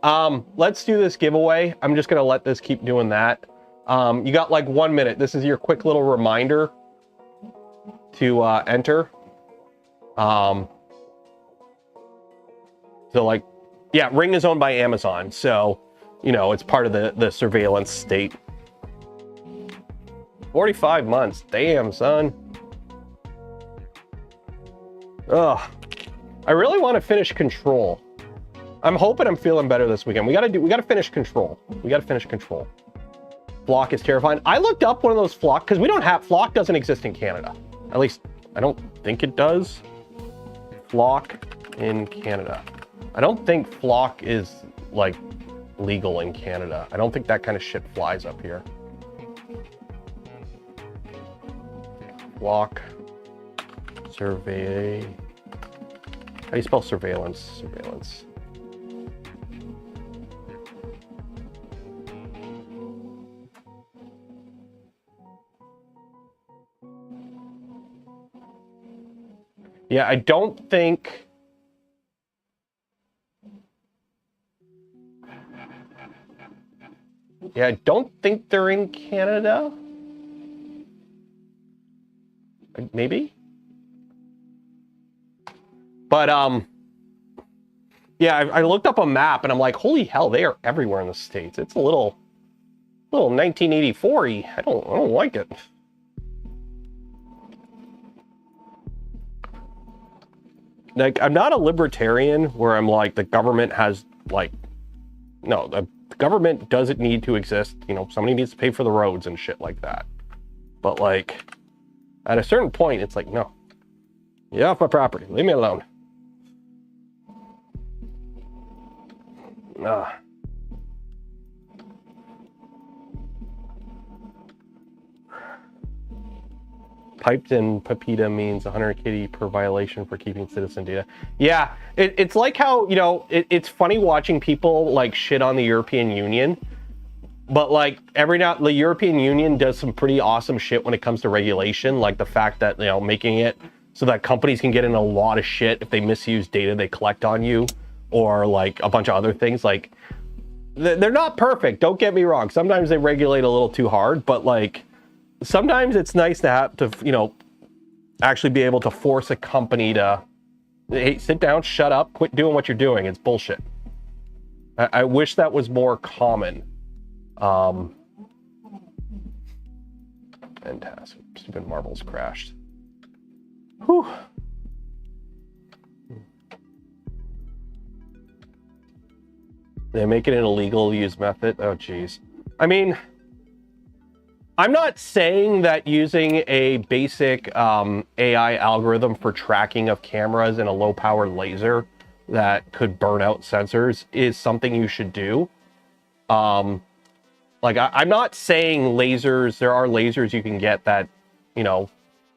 let's do this giveaway. I'm just gonna let this keep doing that. You got like 1 minute. This is your quick little reminder to enter. So like, yeah, Ring is owned by Amazon, so you know it's part of the surveillance state. 45 months, damn son. Ugh, I really want to finish Control. I'm hoping I'm feeling better this weekend. We gotta finish Control. We gotta finish Control. Flock is terrifying. I looked up one of those Flock, because Flock doesn't exist in Canada. At least, I don't think it does. Flock in Canada. I don't think Flock is, like, legal in Canada. I don't think that kind of shit flies up here. Flock survey How do you spell surveillance? Surveillance. Yeah, I don't think... Yeah, I don't think they're in Canada. Maybe? But, yeah, I looked up a map and I'm like, holy hell, they are everywhere in the States. It's a little 1984-y. I don't like it. Like, I'm not a libertarian where I'm like, the government has, like, no, the government doesn't need to exist. You know, somebody needs to pay for the roads and shit like that. But, like, at a certain point, it's like, no. Get off my property. Leave me alone. Ah. Piped in Pepita means 100 kitty per violation for keeping citizen data. Yeah, it's like how, you know, it's funny watching people like shit on the European Union, but like every now, the European Union does some pretty awesome shit when it comes to regulation, like the fact that, you know, making it so that companies can get in a lot of shit if they misuse data they collect on you, or like a bunch of other things. Like, they're not perfect, don't get me wrong. Sometimes they regulate a little too hard, but like, sometimes it's nice to have to, you know, actually be able to force a company to, hey, sit down, shut up, quit doing what you're doing. It's bullshit. I wish that was more common. Fantastic. Stupid marbles crashed. Whew. They make it an illegal use method. Oh, geez. I mean, I'm not saying that using a basic AI algorithm for tracking of cameras and a low-power laser that could burn out sensors is something you should do. Like, I'm not saying lasers, there are lasers you can get that, you know,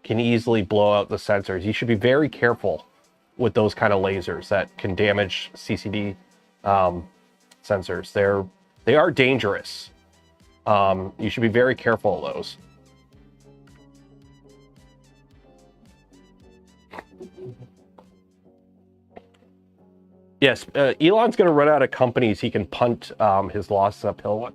can easily blow out the sensors. You should be very careful with those kind of lasers that can damage CCD sensors. They are dangerous. You should be very careful of those. Yes, Elon's going to run out of companies he can punt his losses uphill.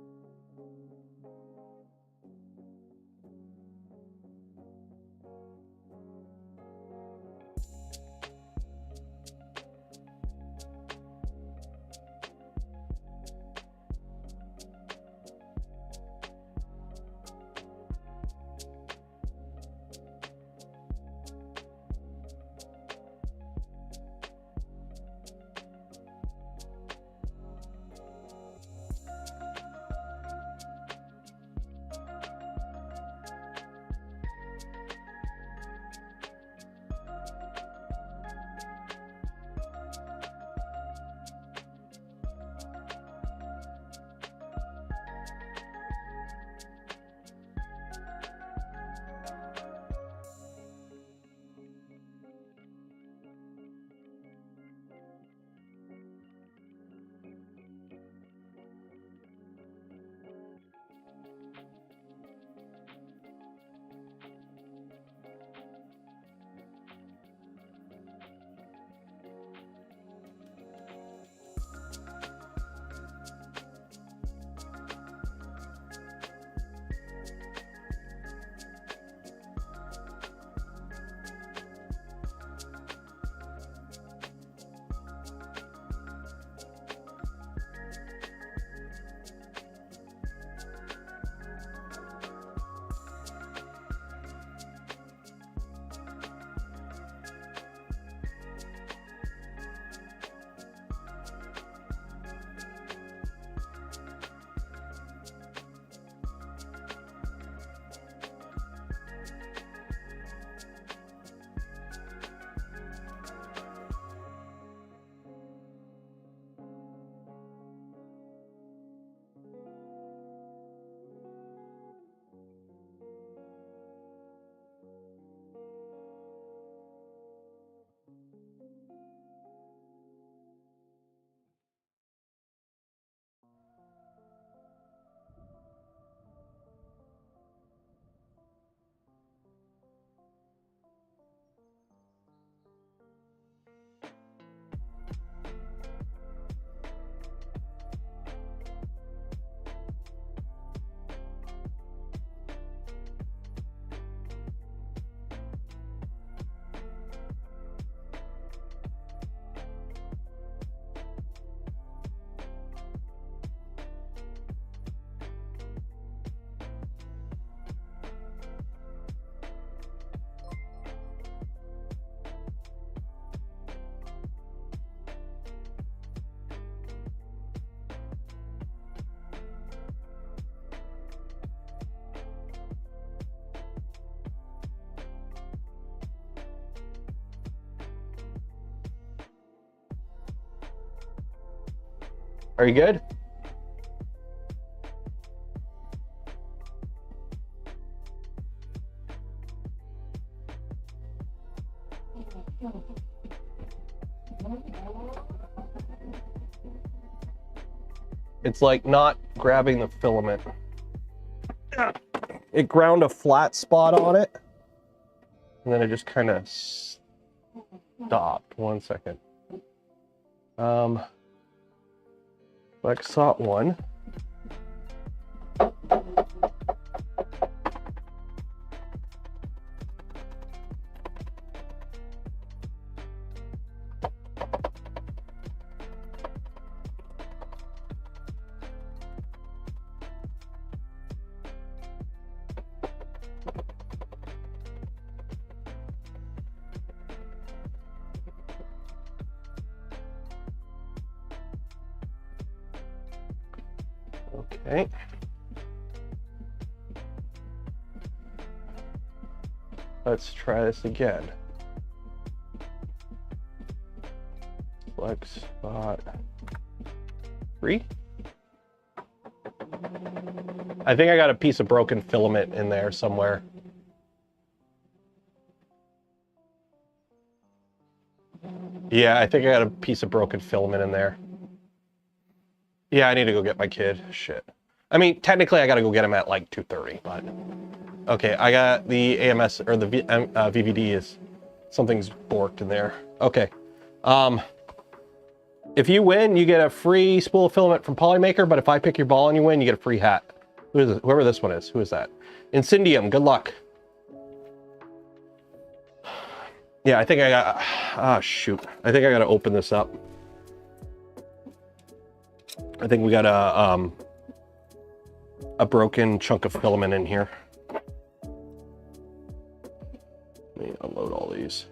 Are you good? It's like not grabbing the filament. It ground a flat spot on it, and then it just kind of stopped. 1 second. Like SOT 1. Okay. Let's try this again. Flex spot 3. I think I got a piece of broken filament in there somewhere. Yeah, I think I got a piece of broken filament in there. Yeah, I need to go get my kid. Shit. I mean, technically I gotta go get him at like 2:30, but... Okay, I got the AMS, or the VVD is... Something's borked in there. Okay. If you win, you get a free spool of filament from Polymaker, but if I pick your ball and you win, you get a free hat. Who is it? Whoever this one is. Who is that? Incendium, good luck. Yeah, I think I got... Ah, shoot. I think I gotta open this up. I think we got a broken chunk of filament in here. Let me unload all these.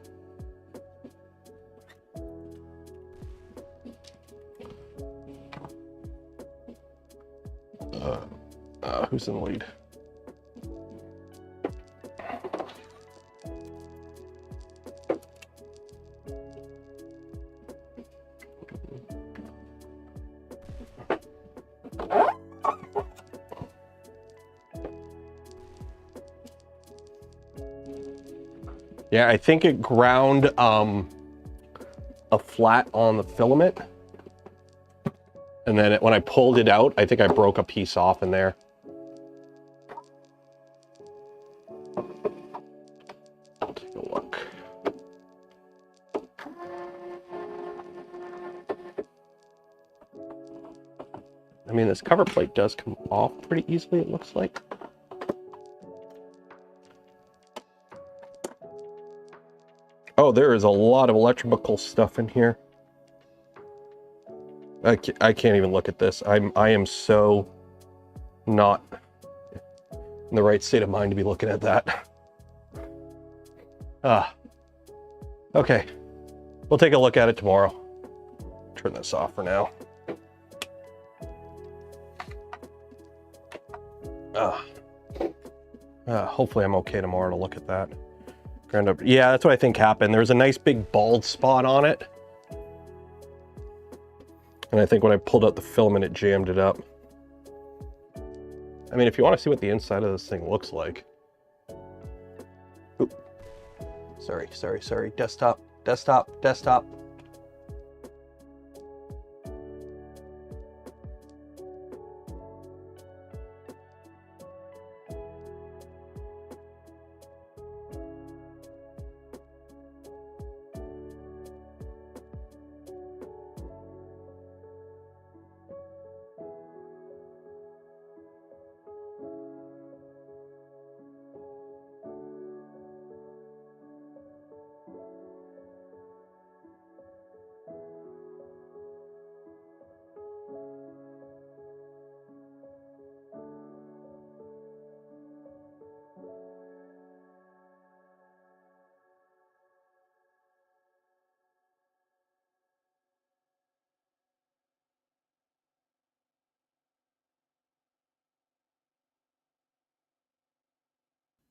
Who's in the lead? Yeah, I think it ground a flat on the filament. And then when I pulled it out, I think I broke a piece off in there. Take a look. I mean, this cover plate does come off pretty easily, it looks like. Oh, there is a lot of electrical stuff in here. I can't even look at this. I am so not in the right state of mind to be looking at that. Okay. We'll take a look at it tomorrow. Turn this off for now. Hopefully I'm okay tomorrow to look at that. Ground up. Yeah, that's what I think happened. There's a nice big bald spot on it. And I think when I pulled out the filament, it jammed it up. I mean, if you want to see what the inside of this thing looks like. Oop. Sorry. Desktop.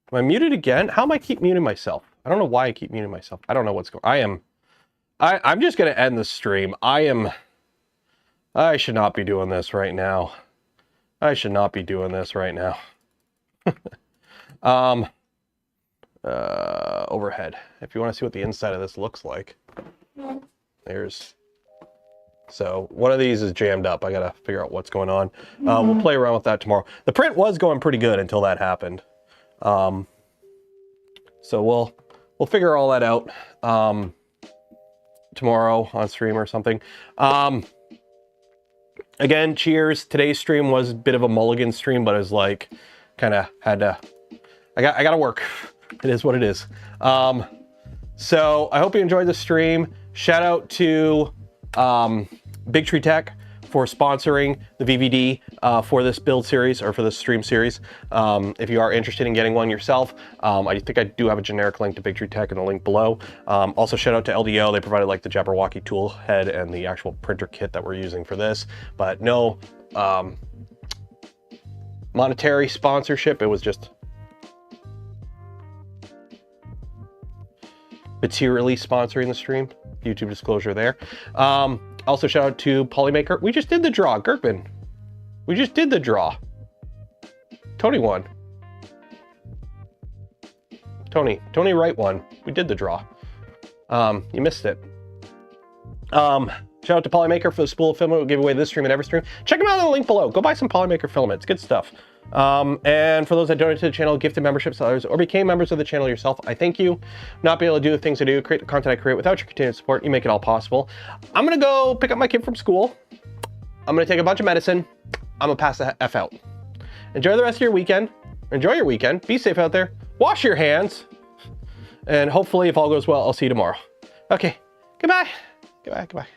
Am I muted again? How am I keep muting myself? I don't know why I keep muting myself. I don't know what's going on. I'm just going to end the stream. I'm I should not be doing this right now. I should not be doing this right now. Overhead. If you want to see what the inside of this looks like. There's... So one of these is jammed up. I gotta figure out what's going on. We'll play around with that tomorrow. The print was going pretty good until that happened. So we'll figure all that out tomorrow on stream or something. Again, cheers. Today's stream was a bit of a mulligan stream, but it was like kind of had to. I gotta work. It is what it is. So I hope you enjoyed the stream. Shout out to BigTreeTech for sponsoring the VVD for this build series or for this stream series. If you are interested in getting one yourself, I think I do have a generic link to BigTreeTech in the link below. Also shout out to LDO. They provided like the Jabberwocky tool head and the actual printer kit that we're using for this, but no monetary sponsorship. It was just materially sponsoring the stream. YouTube disclosure there. Also shout out to Polymaker. We just did the draw, Gertman. We just did the draw. Tony won. Tony Wright won. We did the draw. You missed it. Shout out to Polymaker for the spool of filament. We'll give away this stream and every stream. Check them out in the link below. Go buy some Polymaker filament. It's good stuff. And for those that donated to the channel, gifted memberships to others, or became members of the channel yourself, I thank you. Not be able to do the things I do, create the content I create without your continued support. You make it all possible. I'm gonna go pick up my kid from school. I'm gonna take a bunch of medicine. I'm gonna pass the F out. Enjoy the rest of your weekend. Enjoy your weekend. Be safe out there. Wash your hands. And hopefully, if all goes well, I'll see you tomorrow. Okay. Goodbye. Goodbye. Goodbye.